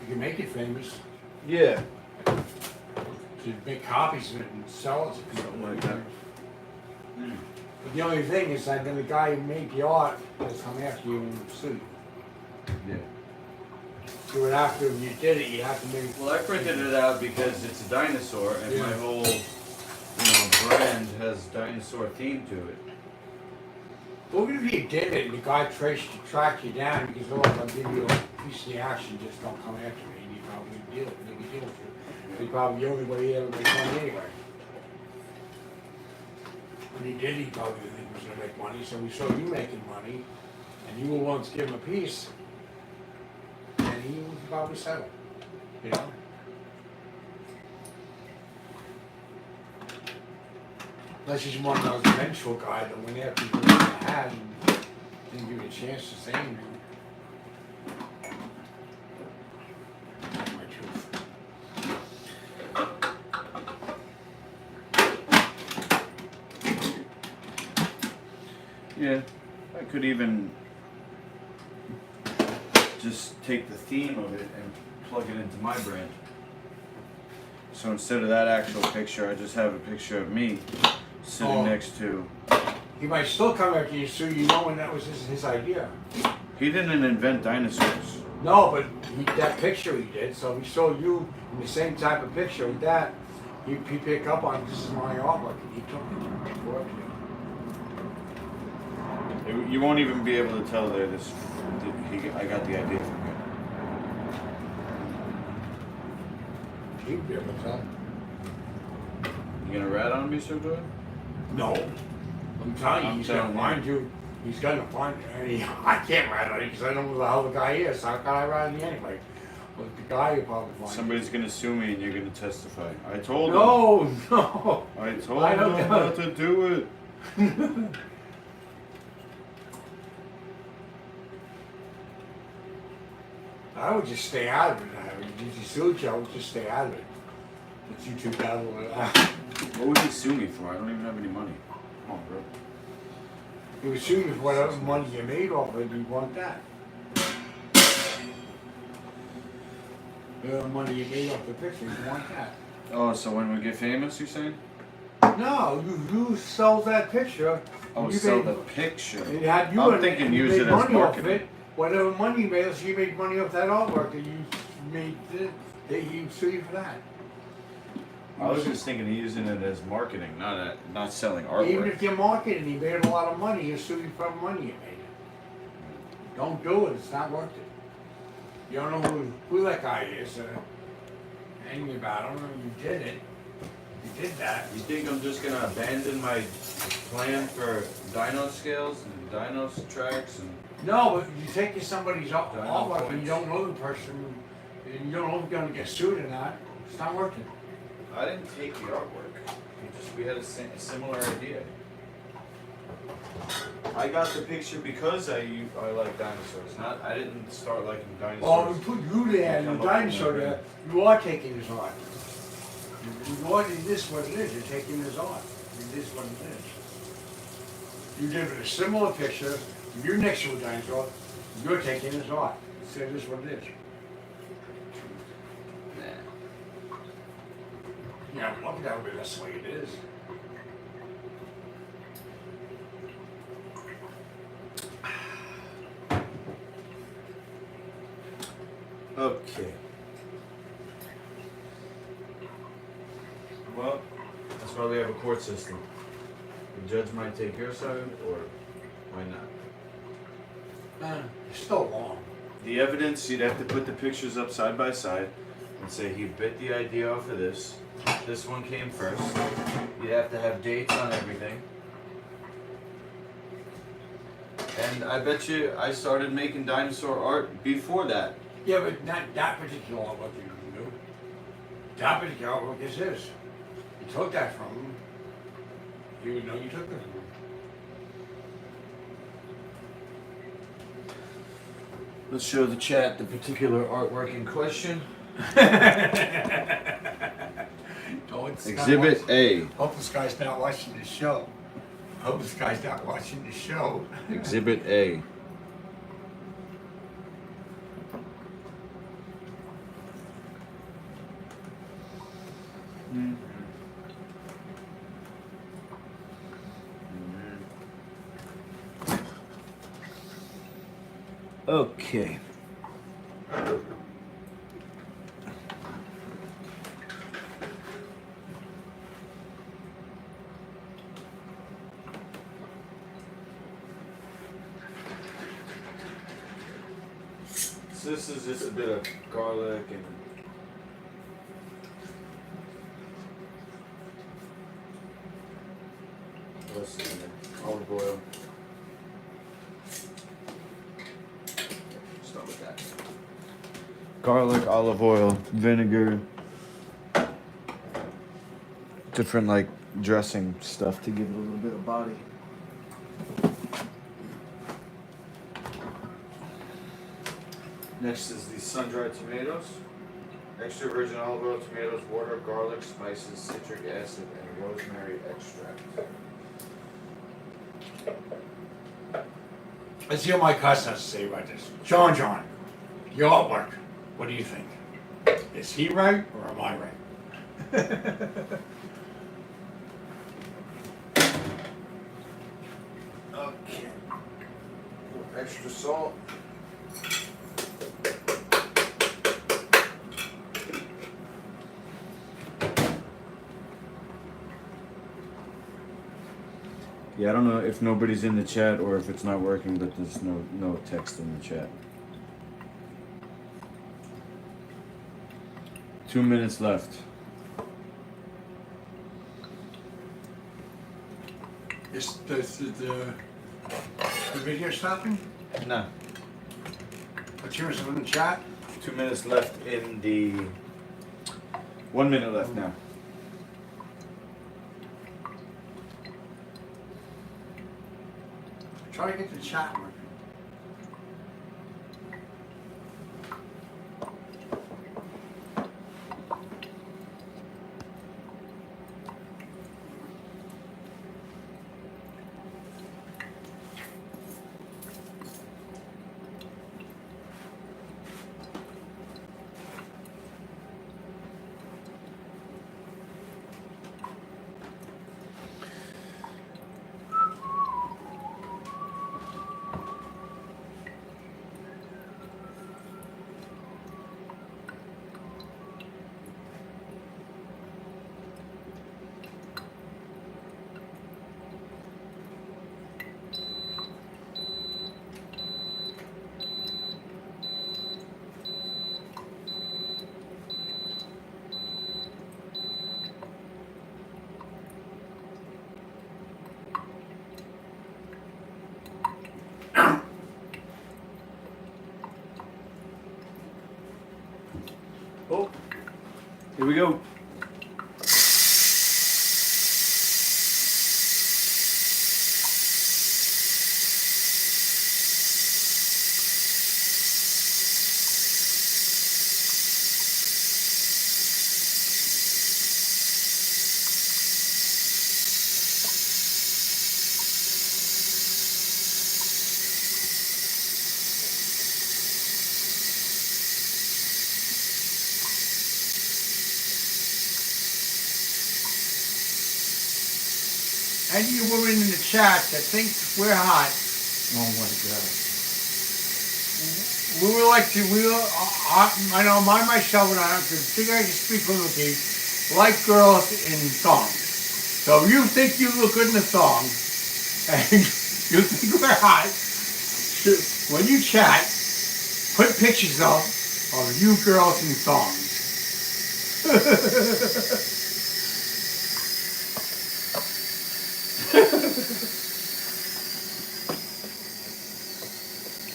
You can make it famous. Yeah. You make copies of it and sell it to people. Something like that. But the only thing is that then the guy who made the art has come after you and sue you. Yeah. So after you did it, you have to make. Well, I printed it out because it's a dinosaur, and my whole, brand has dinosaur theme to it. What if you did it and the guy tracked you down because I'll give you a piece of the action, just don't come after me, and you probably make a deal with you. It's probably the only way he ever makes money anyway. When he did, he probably didn't think he was going to make money, so we saw you making money, and you were willing to give him a piece, and he would probably settle, you know? Unless he's one of those vengeful guys that went after you had and didn't give you a chance to say anything. That's my truth. Yeah, I could even just take the theme of it and plug it into my brand. So instead of that actual picture, I just have a picture of me sitting next to. He might still come after you, so you know when that was his idea. He didn't invent dinosaurs. No, but that picture he did, so we saw you in the same type of picture with that. He picked up on this is my artwork, and he took it and worked it. You won't even be able to tell that I got the idea from him. He'd be able to tell. You gonna rat on me, Sir Joy? No. I'm telling you, he's gonna find you. He's gonna find you. I can't rat on you because I don't know who the hell the guy is. How can I rat on you anyway? But the guy will probably find Somebody's gonna sue me and you're gonna testify. I told him. No. I told him not to do it. I would just stay out of it. If you sued you, I would just stay out of it. But you two battle it out. What would he sue me for? I don't even have any money. Come on, bro. He would sue you for whatever money you made off of it, you want that. The money you made off the picture, you want that. Oh, so when we get famous, you're saying? No, you sold that picture. Oh, you sell made, the picture. It had you I'm in it, thinking and you use made it as money off marketing. it. Whatever money you made, so you made money off that artwork that you made. You sue you for that. I was just thinking of using it as marketing, not selling artwork. Even if you're marketing, you made a lot of money, you sue you for money you made. Don't do it. It's not worth it. You don't know who that guy is. Hang about him. You did it. You did that. You think I'm just gonna abandon my plan for dyno scales and dyno tracks and? No, but you take somebody's artwork and points. you don't know the person, and you don't know if you're gonna get sued or not. It's not worth it. I didn't take the artwork. We had a similar idea. I got the picture because I like dinosaurs. I didn't start liking dinosaurs. Well, we put you there and the dinosaur there. You are taking his art. You are. It is what it is. You're taking his art. It is what it is. You give it a similar picture. You're next to a dinosaur. You're taking his art. So it is what it is. Yeah, look at that way. That's the way it is. Okay. Well, that's why we have a court system. The judge might take your side, or might not. It's still wrong. The evidence, you'd have to put the pictures up side by side and say he bit the idea off of this. This one came first. You'd have to have dates on everything. And I bet you I started making dinosaur art before that. Yeah, but not that particular artwork you can do. That particular artwork is his. You took that from him. You would know you took it from him. Let's show the chat the particular artwork in question. Exhibit A. Hope this guy's not watching the show. Exhibit A. Okay. So this is just a bit of garlic and what's in there? Olive oil. Start with that. Garlic, olive oil, vinegar, different like dressing stuff to give it a little bit of body. Next is the sun-dried tomatoes. Extra virgin olive oil, tomatoes, water, garlic, spices, citric acid, and rosemary extract. Let's hear my cousin has to say about this. John, your artwork. What do you think? Is he right or am I right? Okay. Extra salt. Yeah, I don't know if nobody's in the chat or if it's not working, but there's no text in the chat. 2 minutes left. Is the video stopping? No. What's yours in the chat? 2 minutes left in the... 1 minute left now. Try to get the chat working. Oh, here we go. Any of you women in the chat that think we're hot, Oh my god. we would like to, I know myself and I think I can speak for Lucy, like girls in thongs. So if you think you look good in a thong, and you think we're hot, when you chat, put pictures up of you girls in thongs.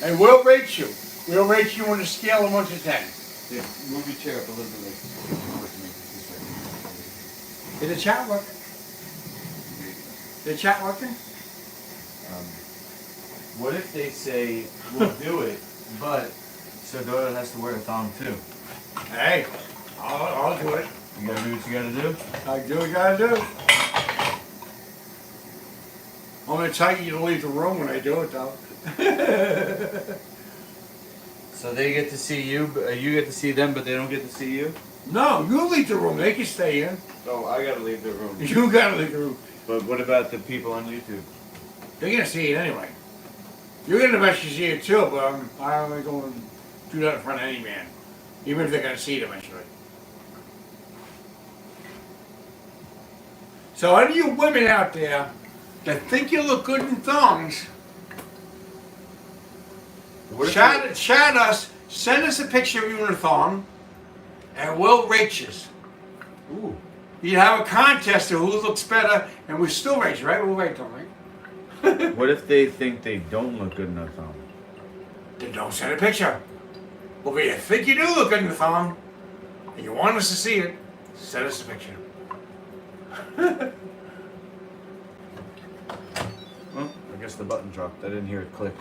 And we'll rate you. We'll rate you on a scale of 1 to 10. Yeah, move your chair up a little bit with me. Is the chat working? The chat working? What if they say, we'll do it, but Sadora has to wear a thong too? Hey, I'll do it. You gotta do what you gotta do? I do what I gotta do. I'm gonna tell you to leave the room when I do it though. So they get to see you, but you get to see them, but they don't get to see you? No, you leave the room. They can stay in. Oh, I gotta leave the room. You gotta leave the room. But what about the people on YouTube? They're gonna see it anyway. You're gonna eventually see it too, but I'm not going to do that in front of any man, even if they're gonna see it eventually. So any of you women out there that think you look good in thongs, chat us, send us a picture of you in a thong, and we'll rate you. Ooh. You'd have a contest of who looks better, and we still rate you, right? We'll rate them, right? What if they think they don't look good in a thong? Then don't send a picture. But if you think you do look good in the thong, and you want us to see it, send us a picture. Well, I guess the button dropped. I didn't hear it click.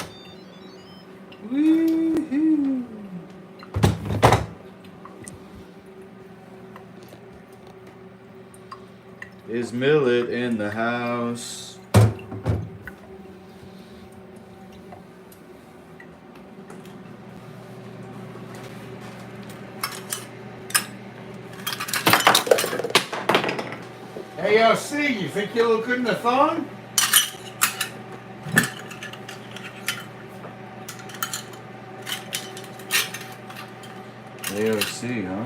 Woo-hoo. Is Millet in the house? Hey, LC, you think you look good in the thong? AOC, huh?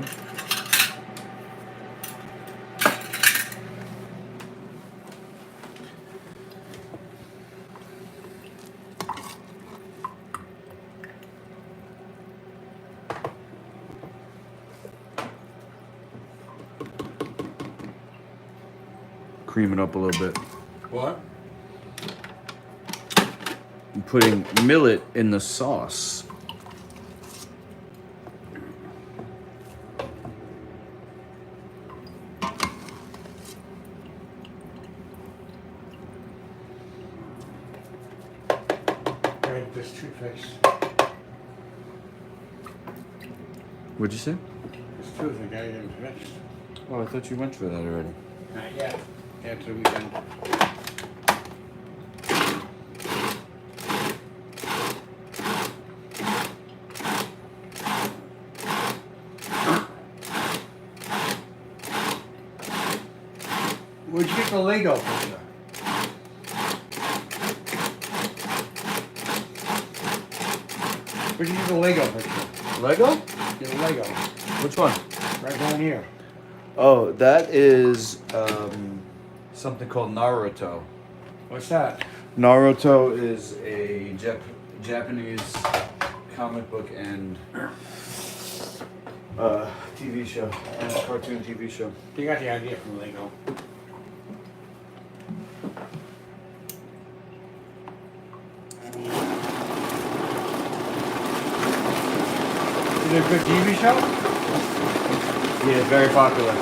Cream it up a little bit. What? I'm putting millet in the sauce. Right, this toothpaste. What'd you say? This tooth, I got it in fixed. Oh, I thought you went for that already. Not yet. After the weekend. Where'd you get the Lego picture? Where'd you get the Lego picture? Lego? Get a Lego. Which one? Right down here. Oh, that is something called Naruto. What's that? Naruto is a Japanese comic book and TV show, and cartoon TV show. You got the idea from Lego. good TV show? Yeah, very popular.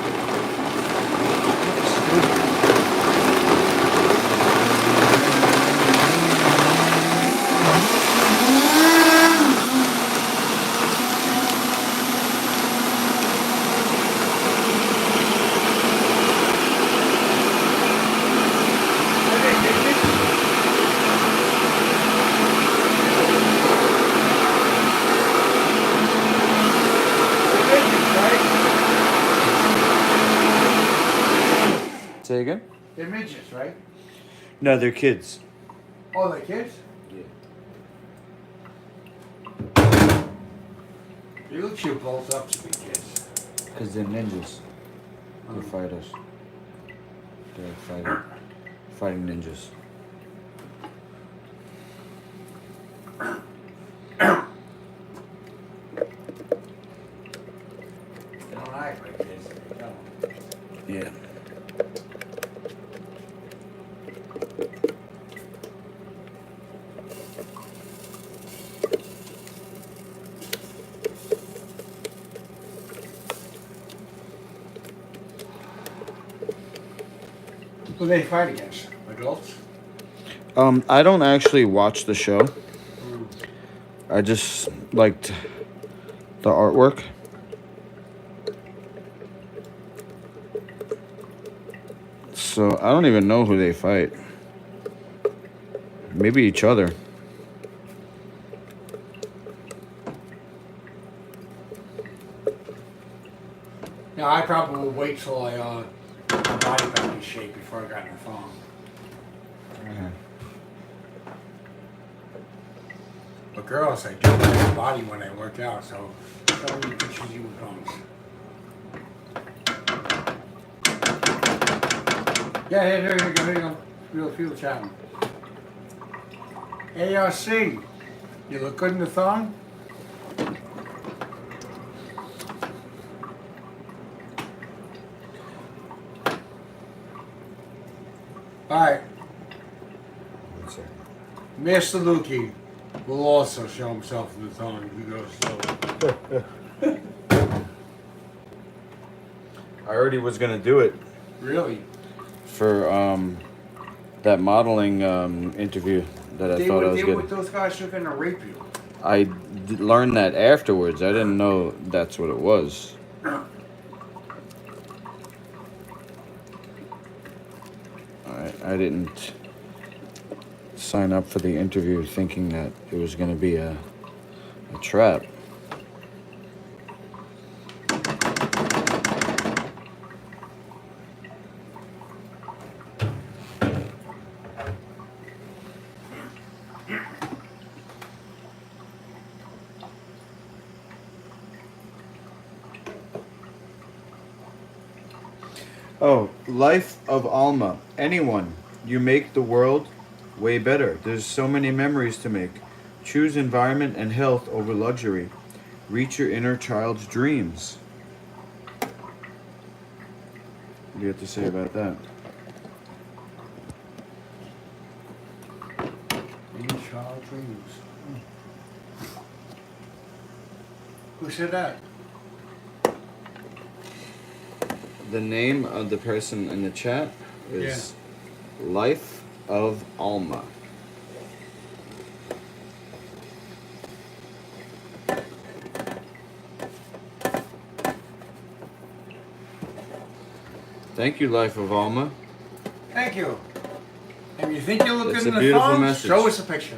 Say again? They're midgets, right? No, they're kids. Oh, they're kids? Yeah. You look you both up to be kids. Because they're ninjas. They're fighters. They're fighting ninjas. They don't act like kids. They don't. Yeah. Who they fight against? Adults? I don't actually watch the show. I just liked the artwork. So I don't even know who they fight. Maybe each other. Yeah, I probably would wait till my body got in shape before I got in the phone. But girls, I do my body when I work out, so show me pictures you with guns. Yeah, here you go. Feel chatting. ARC, you look good in the thong? Alright. Master Lukey will also show himself in the thong if he goes slow. I already was gonna do it Really? for that modeling interview that I thought I was They getting. with those guys who are gonna rape you. I learned that afterwards. I didn't know that's what it was. I didn't sign up for the interview thinking that it was going to be a trap. Oh, life of Alma. Anyone. You make the world way better. There's so many memories to make. Choose environment and health over luxury. Reach your inner child's dreams. What do you have to say about that? Inner child dreams. Who said that? The name of the person in the chat is Life of Alma. Thank you, Life of Alma. Thank you. And you think you look That's good a in the beautiful thong? message. Show us a picture.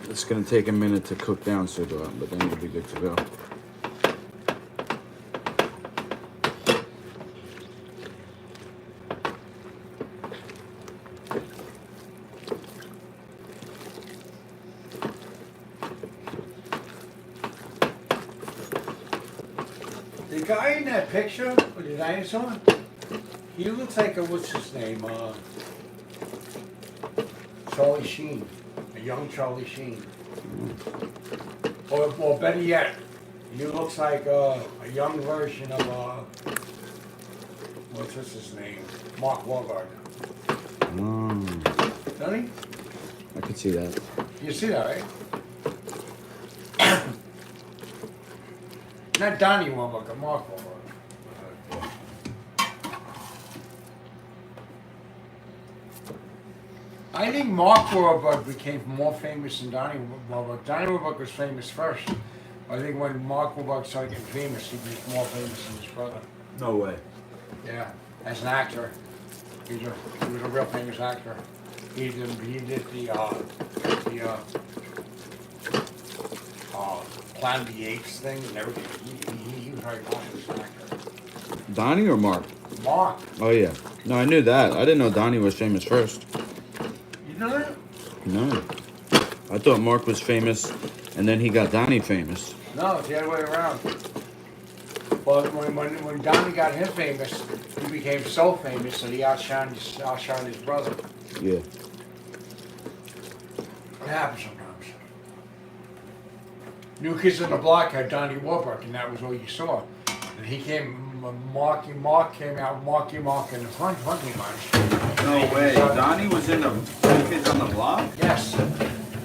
It's going to take a minute to cook down, so but then it'll be good to go. guy in that picture with the dinosaur, he looks like a, what's his name? Charlie Sheen. A young Charlie Sheen. Or better yet, he looks like a young version of, what's his name? Mark Wahlberg. Doesn't he? I could see that. You see that, right? Not Donnie Wahlberg, but Mark Wahlberg. I think Mark Wahlberg became more famous than Donnie Wahlberg. Donnie Wahlberg was famous first. I think when Mark Wahlberg started getting famous, he was more famous than his brother. No way. Yeah, as an actor. He was a real famous actor. He did the Planet of the Apes thing and everything. He was very popular as an actor. Donnie or Mark? Mark, Oh yeah. No, I knew that. I didn't know Donnie was famous first. you know that? No. I thought Mark was famous, and then he got Donnie famous. No, it's the other way around. Well, when Donnie got him famous, he became so famous that he outshined his brother. Yeah. It happens sometimes. New Kids on the Block had Donnie Wahlberg, and that was all you saw. And he came, Marky Mark came out, Marky Mark and the Hunting Bunch. No way. Donnie was in the New Kids on the Block? Yes.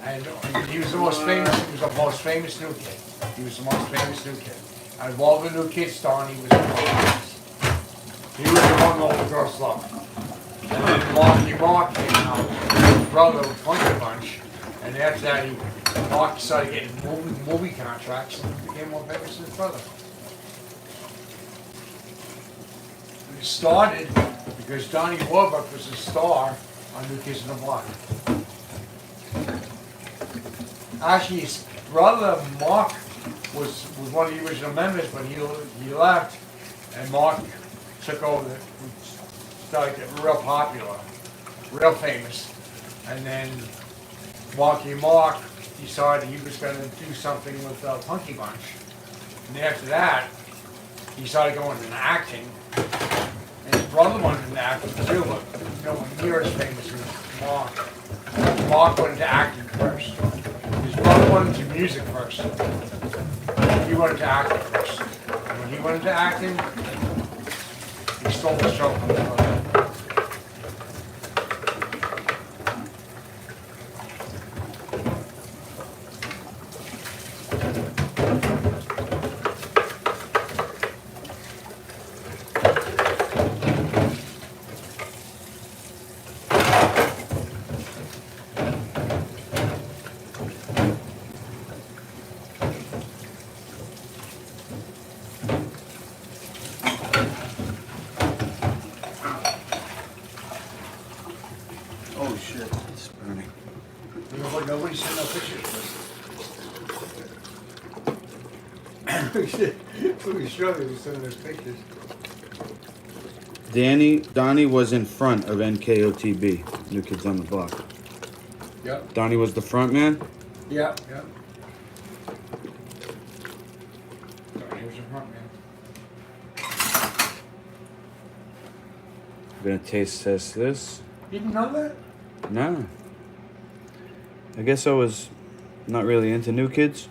And he was the most famous. He was the most famous new kid. He was the most famous new kid. Out of all the new kids starring, he was the most famous. He was the one all the girls loved. And then Marky Mark came out, his brother with Hunting Bunch. And after that, Mark started getting movie contracts and became more famous than his brother. It started because Donnie Wahlberg was a star on New Kids on the Block. Actually, his brother Mark was one of the original members, but he left, and Mark took over, started getting real popular, real famous, and then Marky Mark decided he was going to do something with Punky Bunch, and after that, he started going into acting, and his brother wanted to act too, but no one near as famous as Mark. Mark went into acting first. His brother went into music first. He went into acting first. And when he went into acting, he stole the show from his brother. Oh shit, it's burning. Nobody sent no pictures. We sure they were sending us pictures. Donnie was in front of NKOTB, New Kids on the Block. Yep. Donnie was the front man? Yep. He was a front man. I'm gonna taste test this. You didn't know that? No. I guess I was not really into New Kids.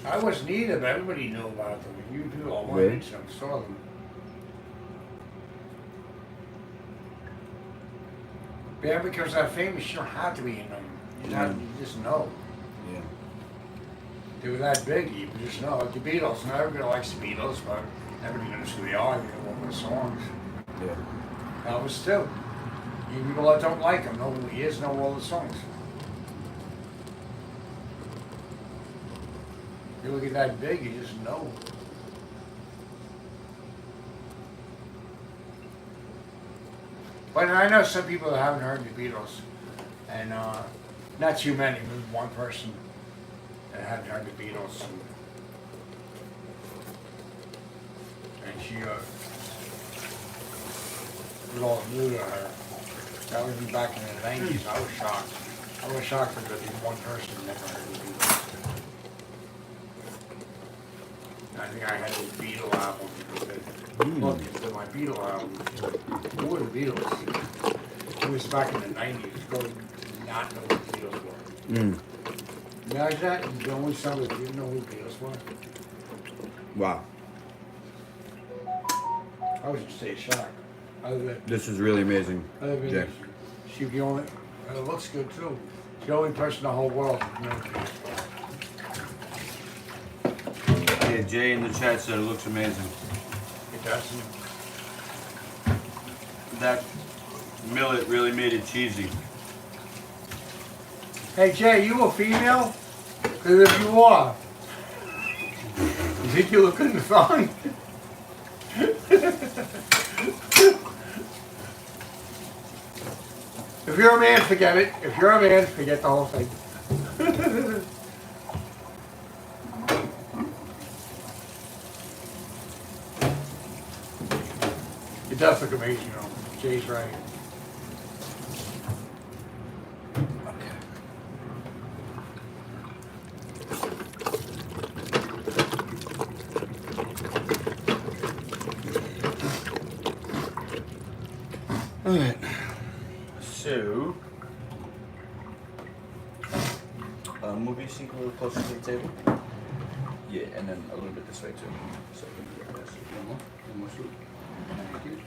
I wasn't either, but everybody knew about them. You people all went Really? into them, saw them. Yeah, because they're famous, you don't have to be in them. You just know. Yeah. They were that big, you just know. Like the Beatles, not everybody likes the Beatles, but everybody knows who they are, you know what the songs. Yeah. Elvis too. Even people that don't like him know who he is, know all the songs. You look at that big, you just know. But I know some people that haven't heard the Beatles, and not too many, maybe one person that hadn't heard the Beatles. And she was all new to her. That was back in the 90s. I was shocked. I was shocked that there was one person who never heard the Beatles. I think I had a Beatle album. Look, into my Beatle album. Who were the Beatles? It was back in the 90s. Going not know who the Beatles were. Imagine that, you go with somebody who didn't know who the Beatles were. Wow. I was just stay shocked. Other than, This is really amazing, Jay. she's the only, it looks good too. She's the only person in the whole world who knows who the Beatles were. Yeah, Jay in the chat said it looks amazing. It doesn't. That millet really made it cheesy. Hey Jay, you a female? Because if you are, you think you look good in the thong? If you're a man, forget it. If you're a man, forget the whole thing. It does look amazing, though. Jay's right. Alright. So, move your seat a little closer to the table. Yeah, and then a little bit this way too. So I can get this. One more swoop. Thank you.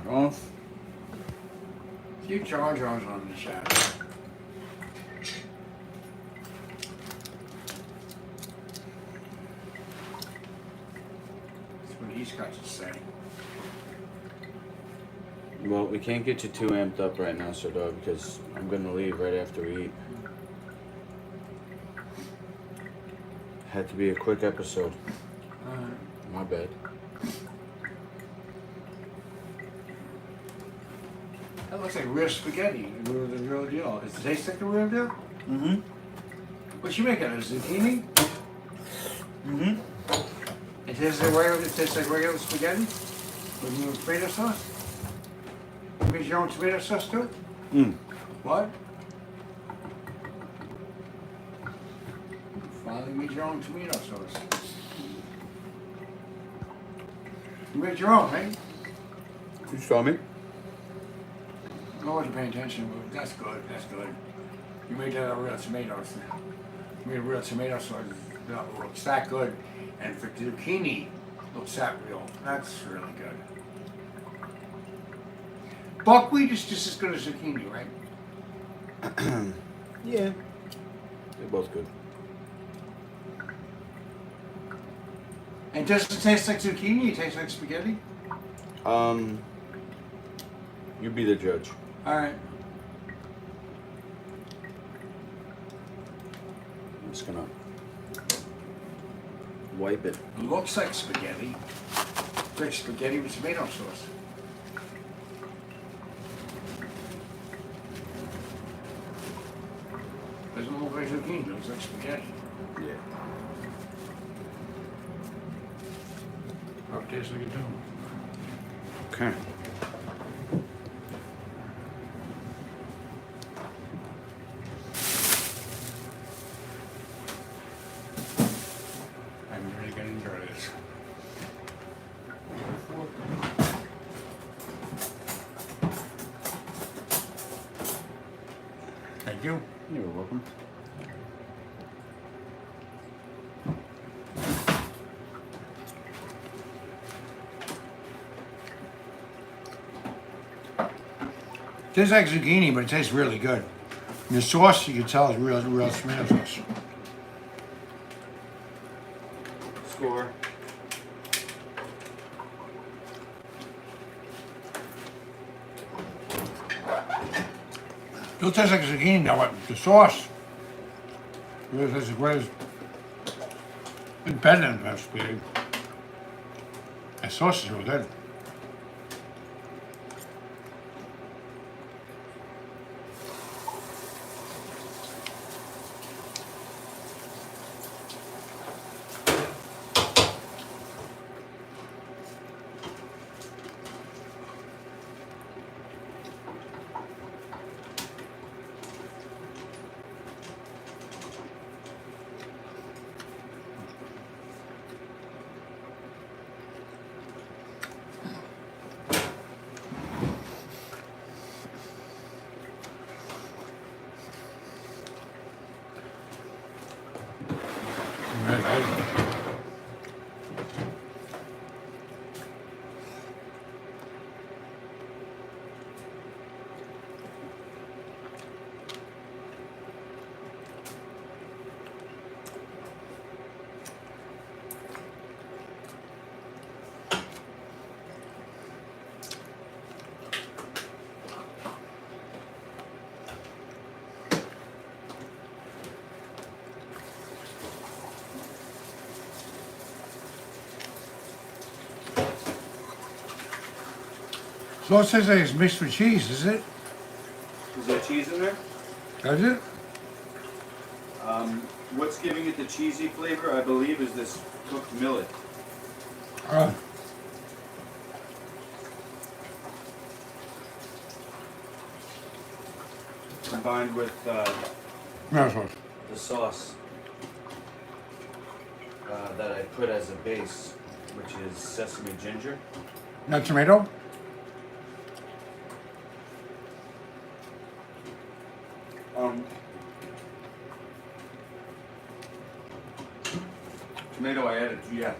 Off. Keep John Jones on the chat. That's what he's got to say. Well, we can't get you too amped up right now, Sir Dog, because I'm gonna leave right after we eat. Had to be a quick episode. My bad. That looks like real spaghetti. The real deal. Does it taste like the real deal? Mm-hmm. What you making? A zucchini? Mm-hmm. It tastes like regular spaghetti? With your tomato sauce? You made your own tomato sauce to it? What? Finally made your own tomato sauce. You made your own, right? You saw me? I wasn't paying attention, but that's good. That's good. You made that out of real tomatoes. You made a real tomato sauce. That looks that good. And for zucchini, looks that real. That's really good. Buckwheat is just as good as zucchini, right? Yeah. They're both good. And does it taste like zucchini? It tastes like spaghetti? You be the judge. All right. I'm just gonna wipe it. It looks like spaghetti. It's like spaghetti with tomato sauce. Doesn't look like zucchini, it looks like spaghetti. Yeah. Oh, it tastes like it too. Okay. I'm really gonna enjoy this. Thank you. You're welcome. Tastes like zucchini, but it tastes really good. And the sauce, you can tell, is real tomato sauce. Score. Still tastes like zucchini, now, but the sauce really tastes great. It's better than beef spaghetti. The sauce is real good. So it says that it's mixed with cheese, is it? Is there cheese in there? Does it? What's giving it the cheesy flavor, I believe, is this cooked millet. Combined with No sauce. the sauce that I put as a base, which is sesame ginger. No tomato? Tomato I added, yeah.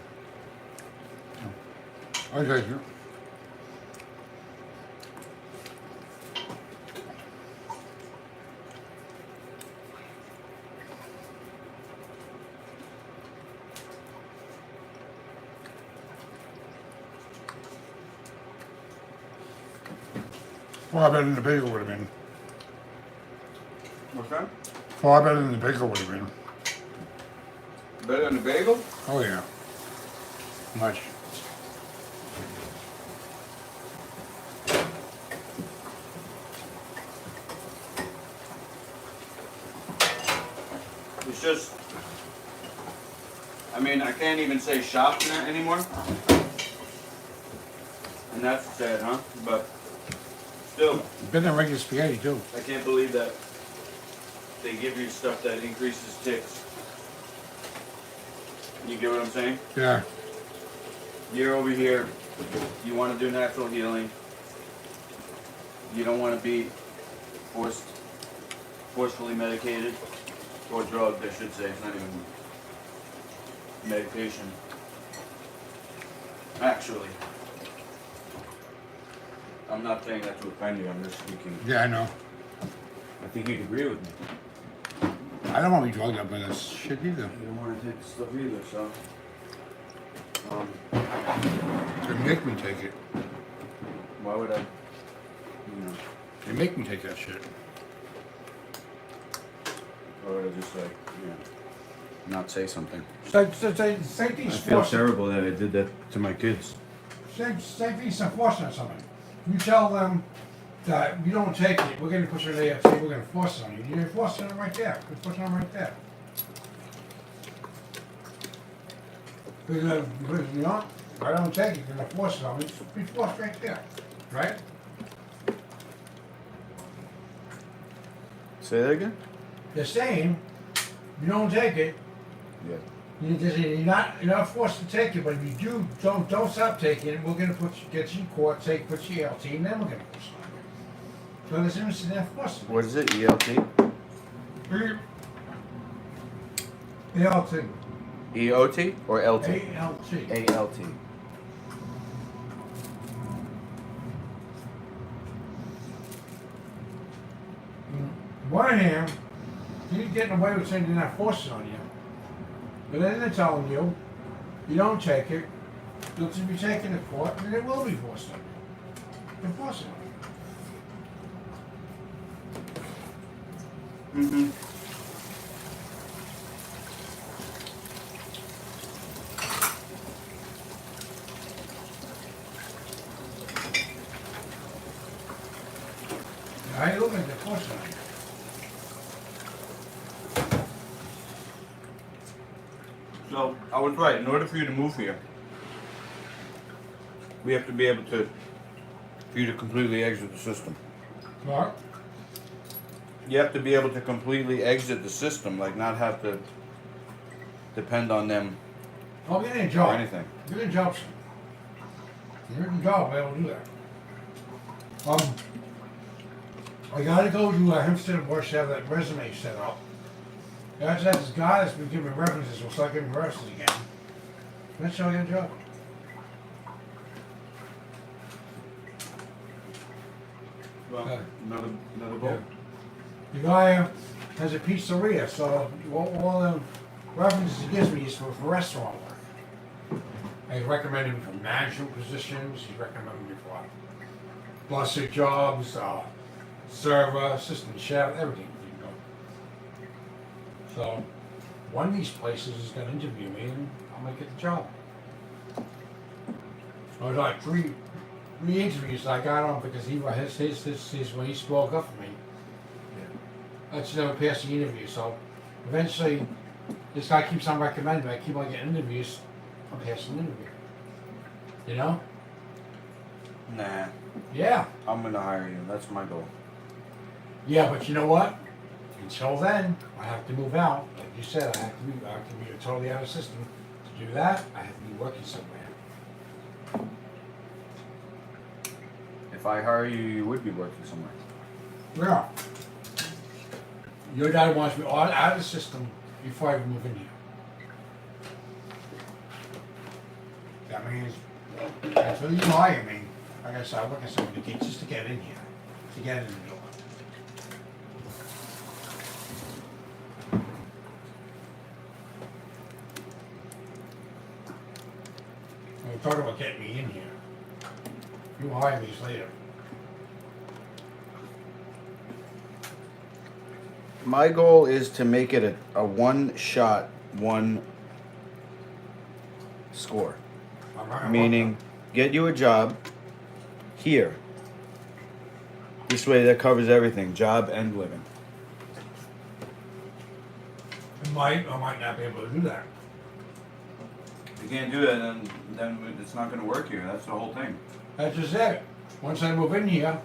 Okay. Far better than the bagel would have been. What's that? Far better than the bagel would have been. Better than the bagel? Oh yeah. Much. It's just, I mean, I can't even say shocked anymore. And that's sad, huh? But still, Better than regular spaghetti too. I can't believe that they give you stuff that increases ticks. You get what I'm saying? Yeah. You're over here, you want to do natural healing. You don't want to be forcefully medicated, or drugged, I should say. It's not even medication. Actually, I'm not saying that to offend you, I'm just speaking. Yeah, I know. I think you'd agree with me. I don't want to be drugged up by this shit either. You don't want to take the stuff either, so. They make me take it. Why would I, They make me take that shit. why would I just not say something? Same I thing's feel forcing. terrible that I did that to my kids. Same thing's enforcing or something. You tell them that you don't take it, we're gonna put you in the AFC, we're gonna force it on you. You're enforcing it right there. You're forcing it right there. Because you know, if I don't take it, you're gonna force it on me. It's be forced right there, right? Say that again? They're saying, you don't take it, Yeah. you're not forced to take it, but if you do, don't stop taking it, we're gonna get you in court, put you ELT, and then we're gonna force it on you. So there's innocent enforcement. What is it, ELT? ELT. EOT or LT? ALT. ALT. One hand, you're getting away with saying they're not forcing on you. But then they're telling you, you don't take it, you'll just be taken to court, and it will be forced on you. They're forcing on you. Mm-hmm. I ain't looking at the cost line. So I was right. In order for you to move here, we have to be able to, for you to completely exit the system. What? You have to be able to completely exit the system, like not have to depend on them I'll get in a or job. anything. Get in a job, son. You're in a job, I don't do that. I gotta go to Hempstead Bush to have that resume set up. That's this guy that's been giving references, we'll start giving references again. That's how I get a job. Well, another bowl. Yeah. The guy has a pizzeria, so all the references he gives me is for restaurant work. I recommend him for management positions, he recommended me for busser jobs, server, assistant chef, everything. You know. So one of these places is gonna interview me and I'm gonna get the job. I was like three interviews I got on because his when he spoke up for me. I just never passed the interview, so eventually this guy keeps on recommending me. I keep on getting interviews. I'm passing the interview. You know? Nah, Yeah. I'm gonna hire you. That's my goal. Yeah, but you know what? Until then, I have to move out. Like you said, I have to be totally out of the system. To do that, I have to be working somewhere. If I hire you, you would be working somewhere. Yeah. Your dad wants me out of the system before I move in here. That means until you hire me, I gotta start working some of the gigs just to get in here, to get in the door. We're talking about getting me in here. You hire me later. My goal is to make it a one-shot, one score. Meaning, get you a job here. This way that covers everything, job and living. I might not be able to do that. If you can't do that, then it's not going to work here. That's the whole thing. That's just it. Once I move in here,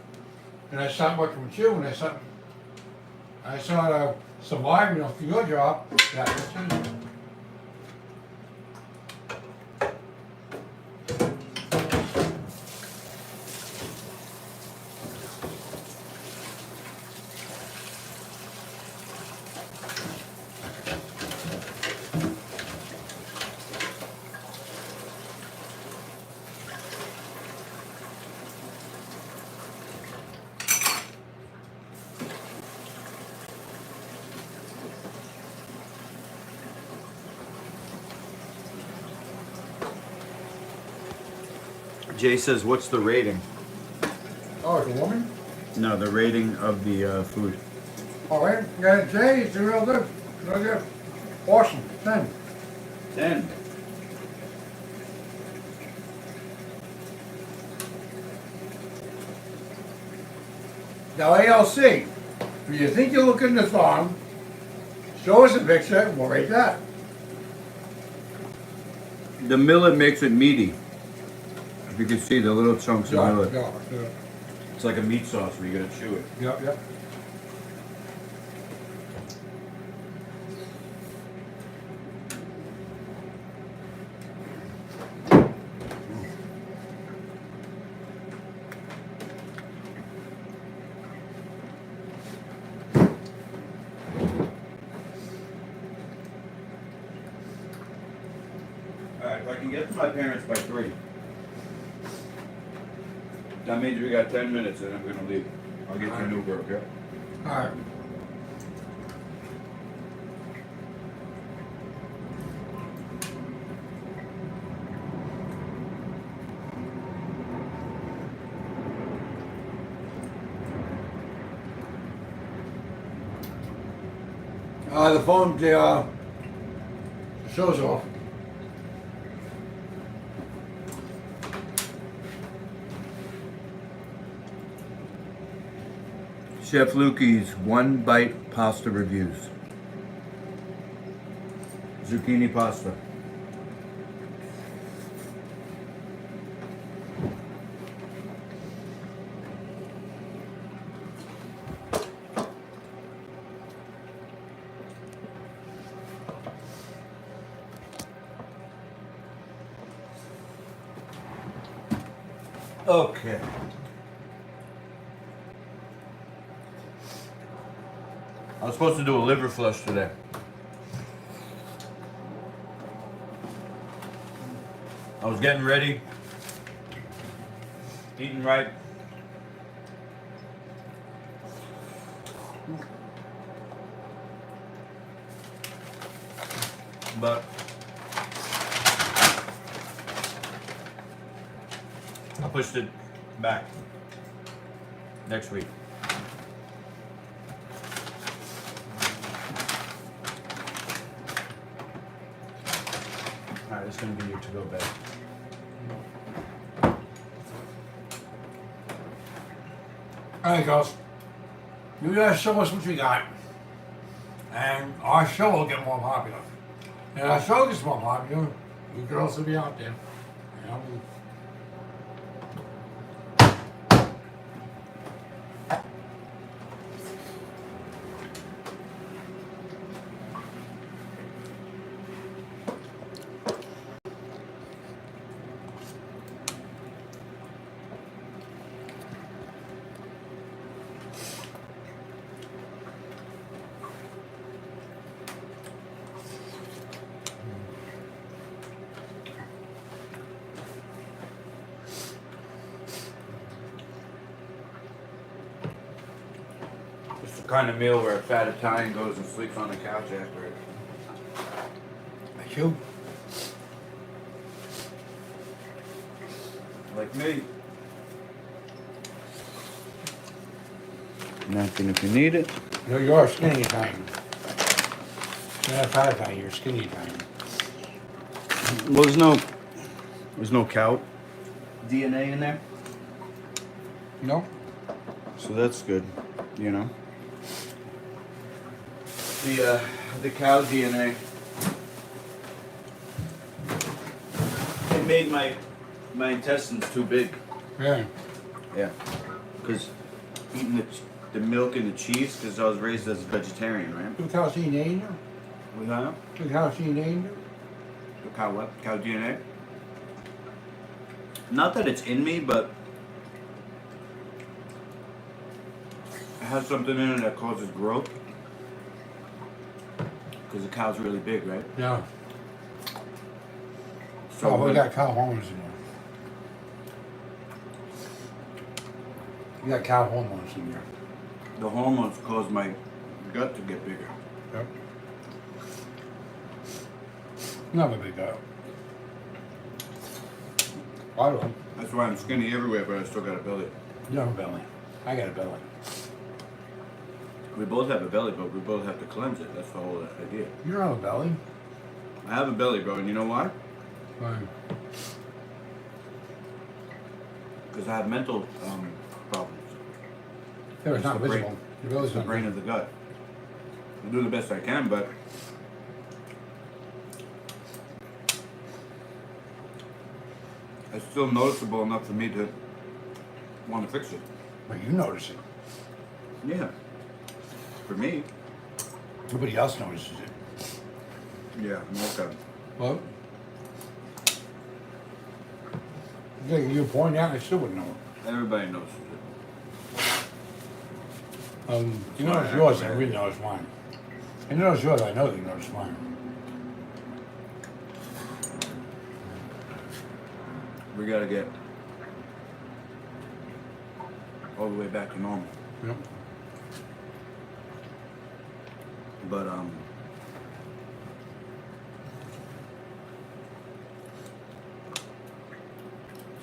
and I start working with you, and I start surviving off your job, that's it. Jay says, what's the rating? Oh, it's a woman? No, the rating of the food. All right. Yeah, Jay, it's real good. Real good. Awesome. 10. 10. Now, ALC, if you think you're looking at the farm, show us a picture, we'll rate that. The millet makes it meaty. If you can see the little chunks of millet. Yeah. It's like a meat sauce where you gotta chew it. Yep. Alright, if I can get to my parents by 3. That means we got 10 minutes and I'm gonna leave. I'll get you an Uber, okay? All right. The phone, show's off. Chef Lukey's One Bite Pasta Reviews. Zucchini pasta. Okay. I was supposed to do a liver flush today. I was getting ready, eating right. But I pushed it back next week. All right, it's gonna be your to-go bag. All right, girls. You guys show us what you got, and our show will get more popular. And our show gets more popular, you girls will be out there. You know? It's the kind of meal where a fat Italian goes and sleeps on the couch after it. Like you. Like me. Napkin if you need it. You're a skinny Italian. You're not a fat Italian, you're a skinny Italian. Well, there's no cow DNA in there, No? so that's good, you know. The cow DNA, it made my intestines too big. Yeah. Yeah, because eating the milk and the cheese, because I was raised as a vegetarian, right? Two cows eating angel? Was that? Two cows eating angel? The cow what? Cow DNA? Not that it's in me, but it has something in it that causes growth. Because the cow's really big, right? Yeah. So Oh, we when- got cow hormones in there. You got cow hormones in there. the hormones cause my gut to get bigger. Yep. Not a big gut. I don't. That's why I'm skinny everywhere, but I still got a belly. You don't have a belly. I got a belly. We both have a belly, but we both have to cleanse it. That's the whole idea. You don't have a belly. I have a belly, bro, and you know why? Why? Because I have mental problems. Yeah, it's not the brain. visible. Your belly's It's the not brain visible. of the gut. I do the best I can, but it's still noticeable enough for me to want to fix it. But you notice it. Yeah. For me. Nobody else notices it. Yeah, okay. Well, you point out, I still wouldn't know it. Everybody notices it. You notice yours, I really notice mine. You notice yours, I know that you notice mine. We gotta get all the way back to normal. Yep. But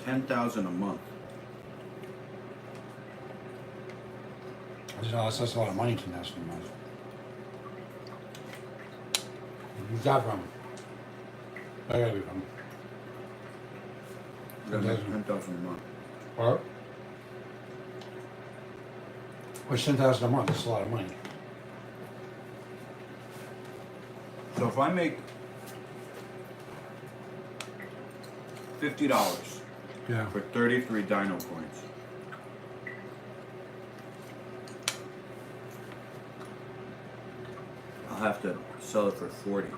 10,000 a month. That's a lot of money to invest in month. Who's that from? I gotta be from. We gotta make 10,000 a month. What? What's $10,000 a month? That's a lot of money. So if I make $50 Yeah. for 33 dino coins, I'll have to sell it for 40.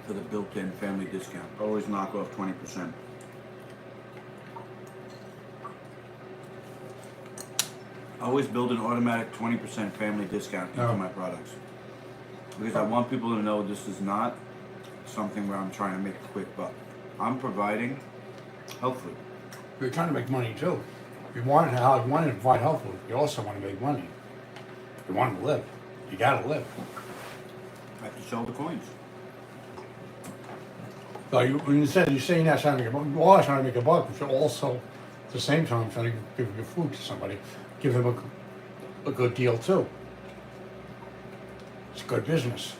For the built-in family discount. Always knock off 20%. I always build an automatic 20% family discount into my products. Because I want people to know this is not something where I'm trying to make a quick buck. I'm providing health food. You're trying to make money too. You want to provide health food. You also want to make money. You want to live. You gotta live. I have to sell the coins. So when you're saying that trying to make a buck, you are trying to make a buck, but you're also at the same time trying to give your food to somebody, give them a good deal too. It's good business.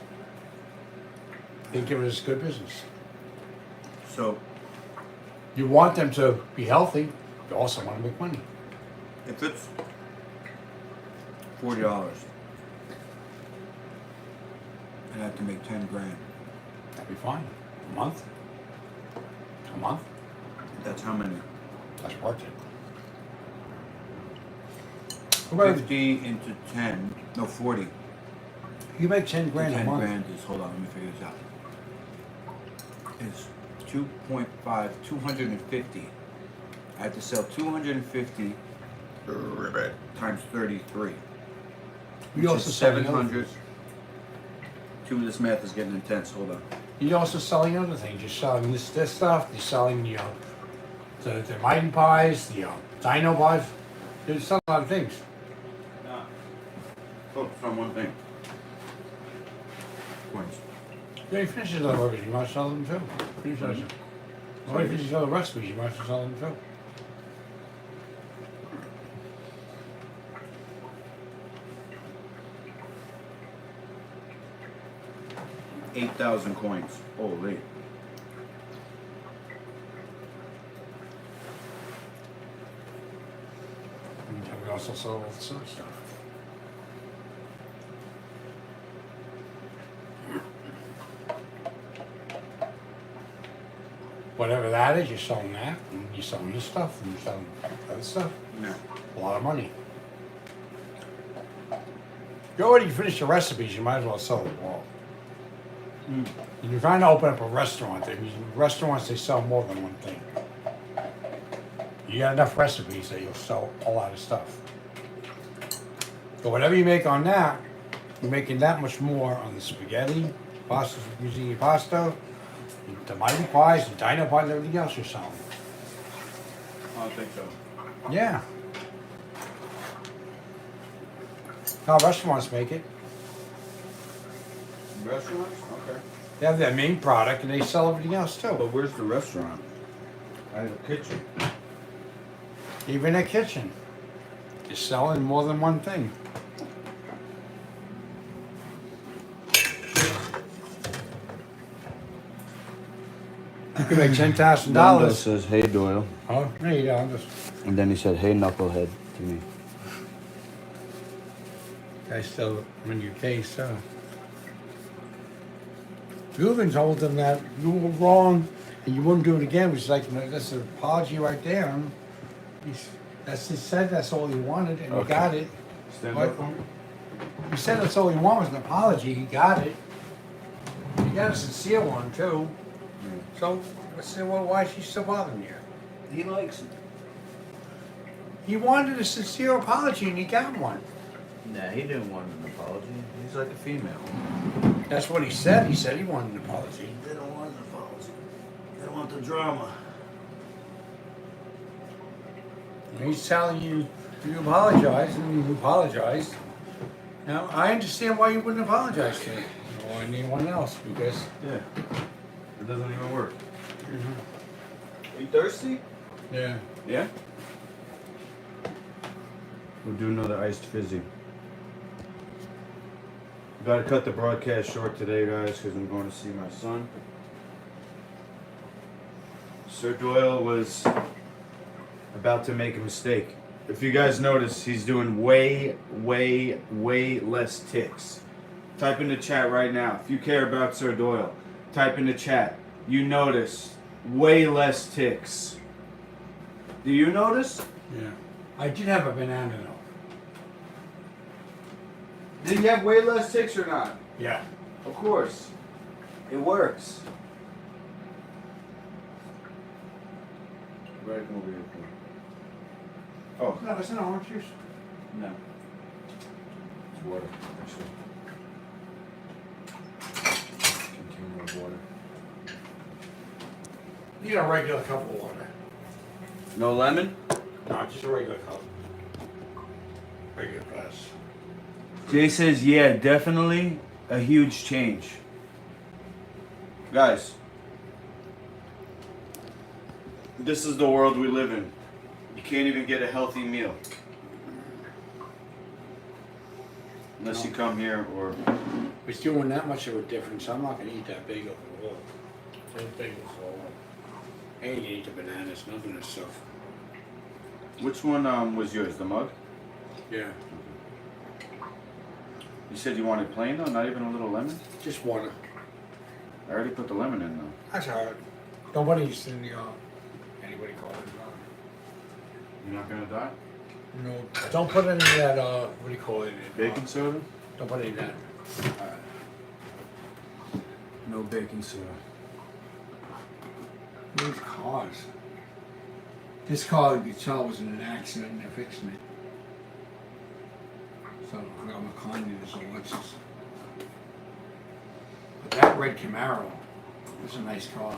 They give it as good business. So You want them to be healthy. You also want to make money. if it's $40 and I have to make 10 grand, That'd be fine. A month. A month. that's how many? That's worth it. What about 50 into 10, no 40. you make 10 grand a 10 month? grand is, hold on, let me figure this out. It's 2.5, 250. I have to sell 250 times 33. You also sell the other 700. things. This math is getting intense, hold on. You're also selling other things. You're selling this stuff. You're selling the Mighty Pies, the Dino Pies. You're selling a lot of things. Focus on one thing. Coins. Yeah, you finish the burgers, you might sell them too. Finish those. Or if you finish other recipes, you might sell them too. $8,000 coins. Holy. And we also sell all this other stuff. Whatever that is, you're selling that, and you're selling this stuff, and you're selling other stuff. No. A lot of money. You already finished the recipes, you might as well sell them all. When you're trying to open up a restaurant, restaurants, they sell more than one thing. You got enough recipes that you'll sell a lot of stuff. So whatever you make on that, you're making that much more on the spaghetti, pasta, using your pasta, the Mighty Pies, the Dino Pies, and everything else you're selling. I don't think so. Yeah. How restaurants make it. Restaurants? Okay. They have their main product and they sell everything else too. But where's the restaurant? I have a kitchen. Even a kitchen. You're selling more than one thing. You can make $10,000. says, "Hey Doyle," Oh, there you go. and then he said, "Hey knucklehead" to me. I still in your case, so. You even told them that you were wrong and you wouldn't do it again, which is like, that's an apology right there. That's he said that's all he wanted and he got it. Stand up for me. He said that's all he wanted was an apology, he got it. He got a sincere one too. So, let's say, well, why is she still bothering you? He likes it. He wanted a sincere apology and he got one. Nah, he didn't want an apology. He's like a female. That's what he said. He said he wanted an apology. They don't want an apology. They don't want the drama. He's telling you apologize, and you apologized. Now, I understand why you wouldn't apologize to him or anyone else, because... Yeah. It doesn't even work. Are you thirsty? Yeah. Yeah? We'll do another iced fizzy. Gotta cut the broadcast short today, guys, because I'm going to see my son. Sir Doyle was about to make a mistake. If you guys notice, he's doing way less ticks. Type in the chat right now. If you care about Sir Doyle, type in the chat. You notice way less ticks. Do you notice? Yeah. I did have a banana though. Did you have way less ticks or not? Yeah. Of course. It works. Right over here. Oh. No, it's not orange juice. No. It's water, actually. Container of water. You get a regular cup of water. No lemon? No, just a regular cup. Regular glass. Jay says, yeah, definitely a huge change. Guys, this is the world we live in. You can't even get a healthy meal. Unless you come here or... It's doing that much of a difference. I'm not going to eat that bagel at all. That bagel's all. I ain't gonna eat the bananas, none of that stuff. Which one was yours? The mug? Yeah. You said you wanted plain though? Not even a little lemon? Just water. I already put the lemon in though. That's all right. Nobody's in the, anybody call it, You're not gonna die? no. Don't put any of that, what do you call it? Baking soda? Don't put any of that. No baking soda. These cars. This car, you could tell, was in an accident and they're fixing it. So, I got my Kanye, this Alexis. But that red Camaro was a nice car.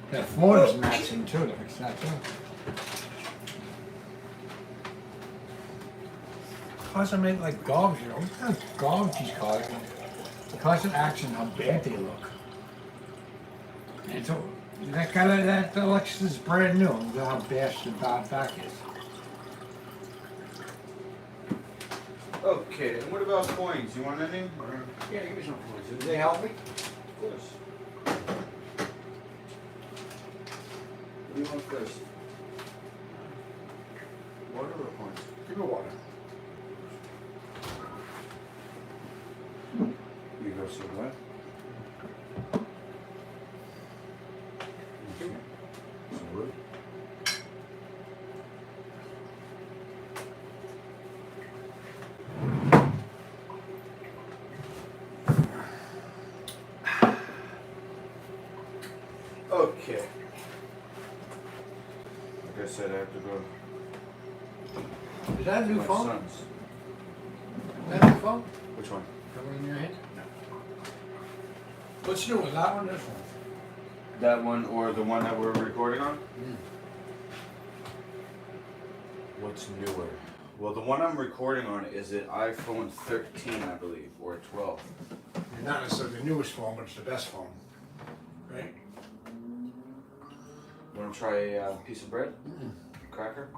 That Ford is matching too, to fix that too. Cars are made like garbage, you know. What kind of garbage these cars are? The cars in action, how bad they look. And so, that guy, that Lexus is brand new. Look how bashed and bad back is. Okay, and what about coins? You want any? Or? Yeah, give me some points. Did they help me? Of course. What do you want first? Water or coins? Give me water. You go so what? Salute. Okay. Like I said, I have to go. Is that a to new my phone? son's. Is that a new phone? Which one? That one in your head? No. What's new? Is that one? This one? That one or the one that we're recording on? What's newer? Well, the one I'm recording on is an iPhone 13, I believe, or 12. Not necessarily the newest phone, but it's the best phone. Right? You want to try a piece of bread? Cracker?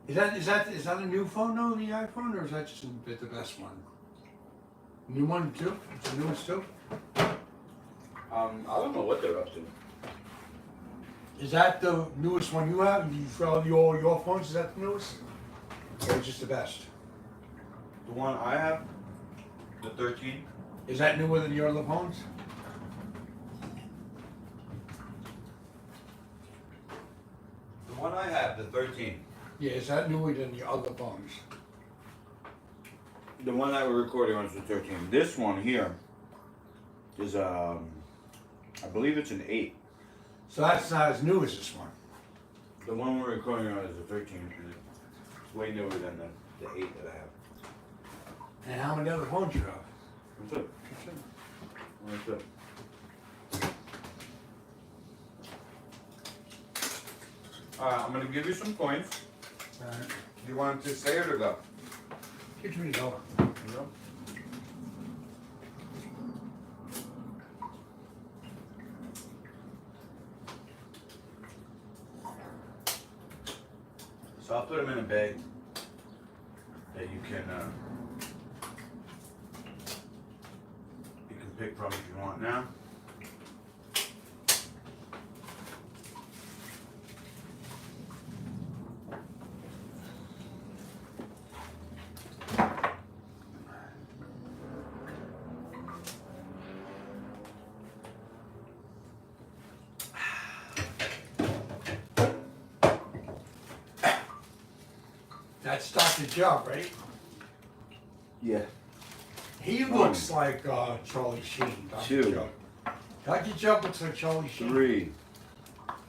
Is that a new phone though, the iPhone, or is that just the best one? New one too? It's the newest too? I don't know what they're up to. Is that the newest one you have? For all your phones, is that the newest? Or just the best? The one I have, the 13. Is that newer than your other phones? The one I have, the 13. Yeah, is that newer than your other phones? The one that we're recording on is the 13. This one here is I believe it's an 8. So that's not as new as this one. The one we're recording on is the 13. It's way newer than the 8 that I have. And how many other phones you have? That's it. That's it. Alright, I'm gonna give you some coins. Alright. Do you want to say it or go? Get me the dollar. No. So I'll put them in a bag that you can pick from if you want now. That's Dr. Jubb, right? Yeah. He looks like Charlie Sheen. Dr. Two. Jubb. Dr. Jubb looks like Charlie Sheen. 3,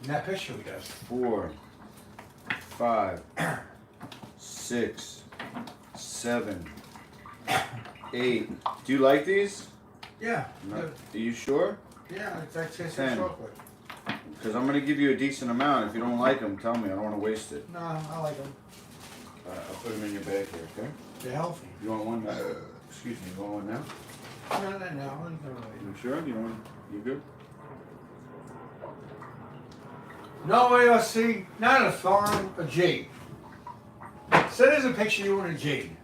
In that picture he does. 4, 5, 6, 7, 8. Do you like these? Yeah. No. Good. Are you sure? Yeah, that's 10. chocolate. Because I'm going to give you a decent amount. If you don't like them, tell me. I don't want to waste it. No, I like them. I'll put them in your bag here, okay? They're healthy. You want one? Excuse me, you want one now? No. You sure? You want? You good? No way, let's see. Not a thorn, a jade. So there's a picture of you in a jade.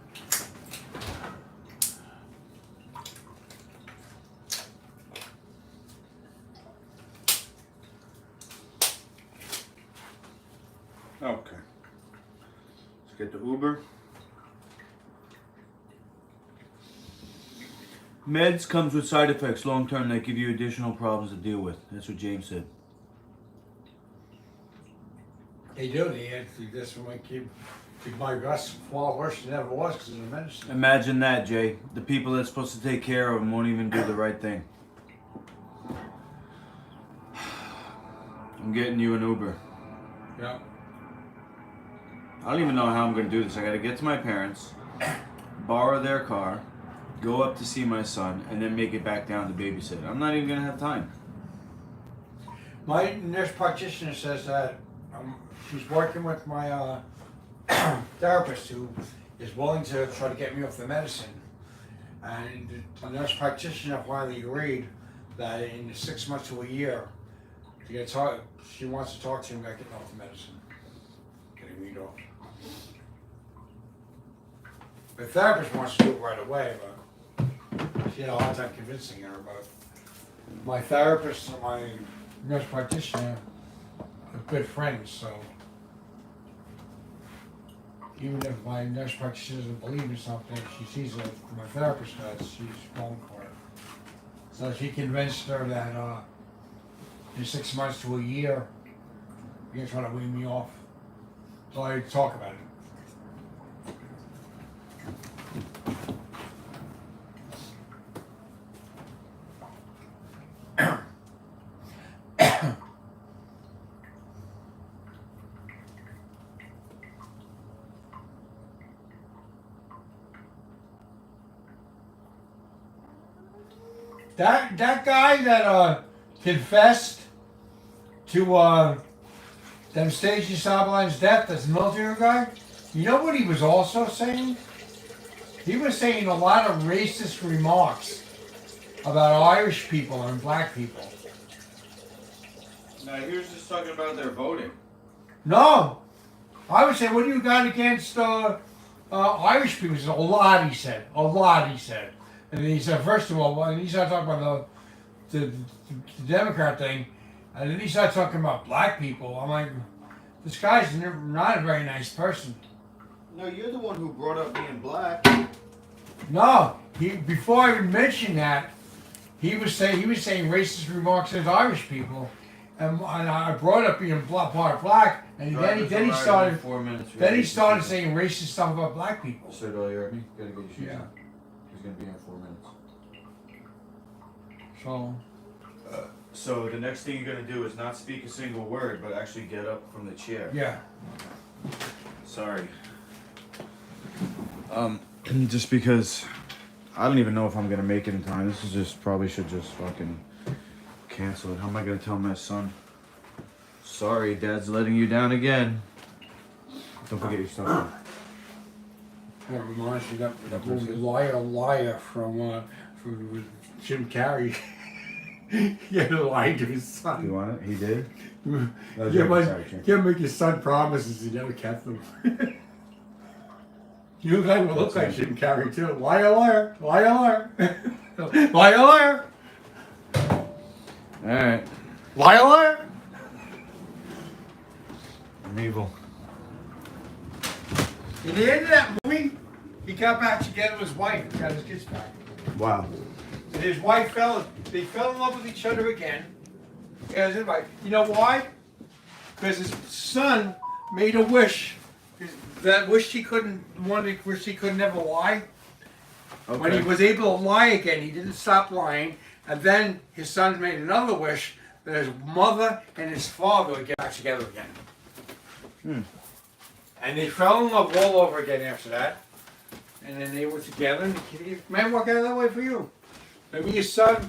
Okay. Let's get the Uber. Meds comes with side effects long term that give you additional problems to deal with. That's what James said. They do. They actually, this one keep my guts far worse than it ever was because of the medicine. Imagine that, Jay. The people that's supposed to take care of him won't even do the right thing. I'm getting you an Uber. Yeah. I don't even know how I'm going to do this. I got to get to my parents, borrow their car, go up to see my son, and then make it back down to babysit. I'm not even going to have time. My nurse practitioner says that she's working with my therapist who is willing to try to get me off the medicine. And the nurse practitioner finally agreed that in 6 months to a year, to get she wants to talk to him about getting off the medicine, getting weed off. The therapist wants to do it right away, but she had a hard time convincing her. But my therapist and my nurse practitioner are good friends, so even if my nurse practitioner doesn't believe in something, she sees it, my therapist does, she's going for it. So she convinced her that in 6 months to a year, you're gonna try to wean me off. So I talk about it. That guy that confessed to them staging Sabaline's death, that's the military guy, you know what he was also saying? He was saying a lot of racist remarks about Irish people and black people. Now, he was just talking about their voting. No! I would say, what do you got against Irish people? He said, a lot, he said. A lot, he said. And then he said, first of all, when he started talking about the Democrat thing, and then he started talking about black people. I'm like, this guy's not a very nice person. No, you're the one who brought up being black. No, before I even mentioned that, he was saying racist remarks against Irish people, and I brought up being part black, and then he started 4 minutes. Then he started saying racist stuff about black people. Sir, do you heard me? Gotta get your shoes Yeah. on. He's gonna be in 4 minutes. So the next thing you're gonna do is not speak a single word, but actually get up from the chair. Yeah. Sorry. Just because I don't even know if I'm gonna make it in time. This is just probably should just fucking cancel it. How am I gonna tell my son? Sorry, Dad's letting you down again. Don't forget your stuff. That reminds me of the movie Liar from Jim Carrey. He had to lie to his son. You want it? He did? Can't make his son promises he never kept them. You guys will look like Jim Carrey too. Liar, liar, liar, liar. Liar, liar. All right. Liar? I'm evil. In the end of that movie, he got back together with his wife and got his kids back. Wow. And his wife they fell in love with each other again. Yeah, his wife. You know why? Because his son made a wish. That wish he couldn't, wish he could never lie. Okay. When he was able to lie again, he didn't stop lying. And then his son made another wish that his mother and his father would get back together again. And they fell in love all over again after that. And then they were together. And it might work out that way for you. Maybe your son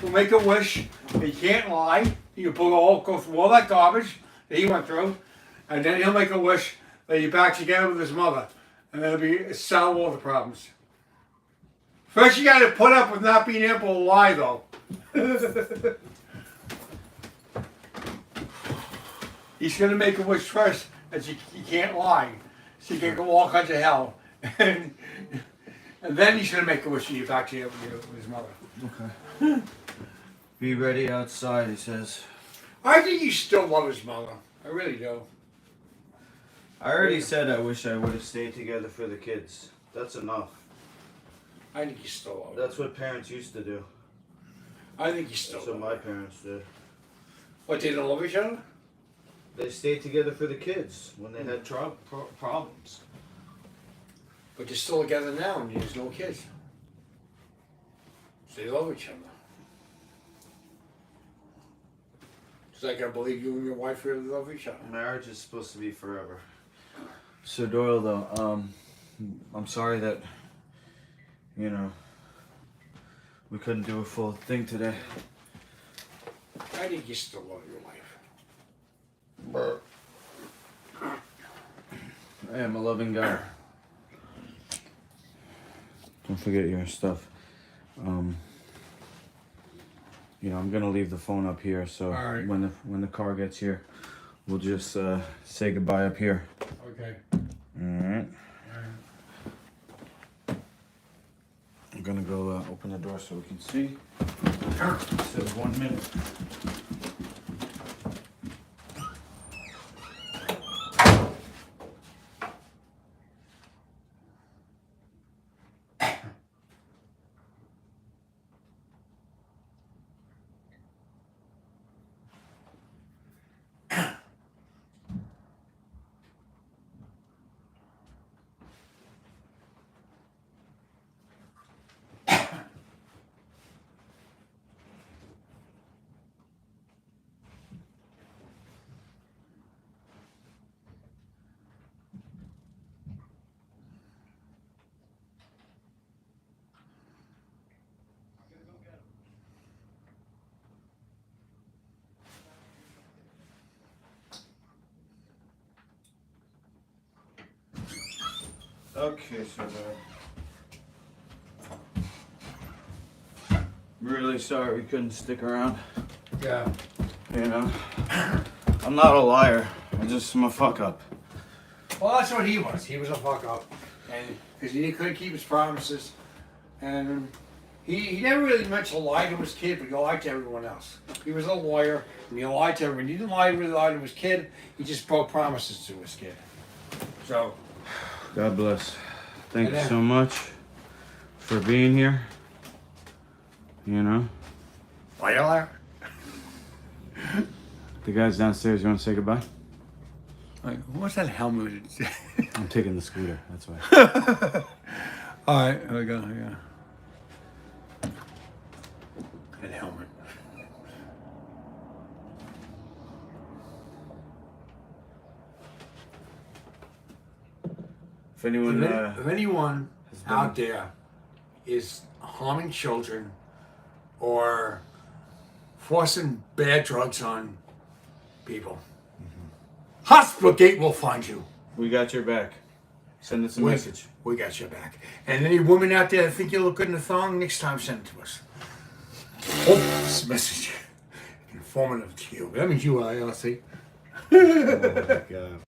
will make a wish. He can't lie. You go through all that garbage that he went through. And then he'll make a wish that you're back together with his mother. And it'll solve all the problems. First, you got to put up with not being able to lie, though. He's going to make a wish first that you can't lie. So you can go all kinds of hell. And then he's going to make a wish that you're back together with his mother. Okay. Be ready outside, he says. I think he still loves his mother. I really do. I already said I wish I would have stayed together for the kids. That's enough. I think he still loves her. That's what parents used to do. I think he still That's what loves my her. parents did. What, they don't love each other? They stayed together for the kids when they had problems. But they're still together now and there's no kids. So they love each other. So I gotta believe you and your wife really love each other. Marriage is supposed to be forever. So Doyle, though, I'm sorry that, you know, we couldn't do a full thing today. I think you still love your wife. I am a loving guy. Don't forget your stuff. You know, I'm gonna leave the phone up here, so Alright. when the car gets here, we'll just say goodbye up here. Okay. Alright. I'm gonna go open the door so we can see. It says 1 minute. Okay, so I'm really sorry we couldn't stick around. Yeah. You know, I'm not a liar. I'm a fuck up. Well, that's what he was. He was a fuck up. And because he couldn't keep his promises. And he never really meant to lie to his kid, but he lied to everyone else. He was a lawyer, and he lied to everyone. He didn't really lie to his kid. He just broke promises to his kid. So. God bless. Thank you so much for being here. You know. Liar. The guys downstairs, you want to say goodbye? Like, what's that helmet? I'm taking the scooter, that's why. All right, here we go. That helmet. If anyone, If anyone out there is harming children or forcing bad drugs on people, Hospitalgate will find you. we got your back. Send us a message. We got your back. And any women out there that think you look good in a thong, next time send it to us. Hope this message informative to you. That means you are, LC. Oh my God.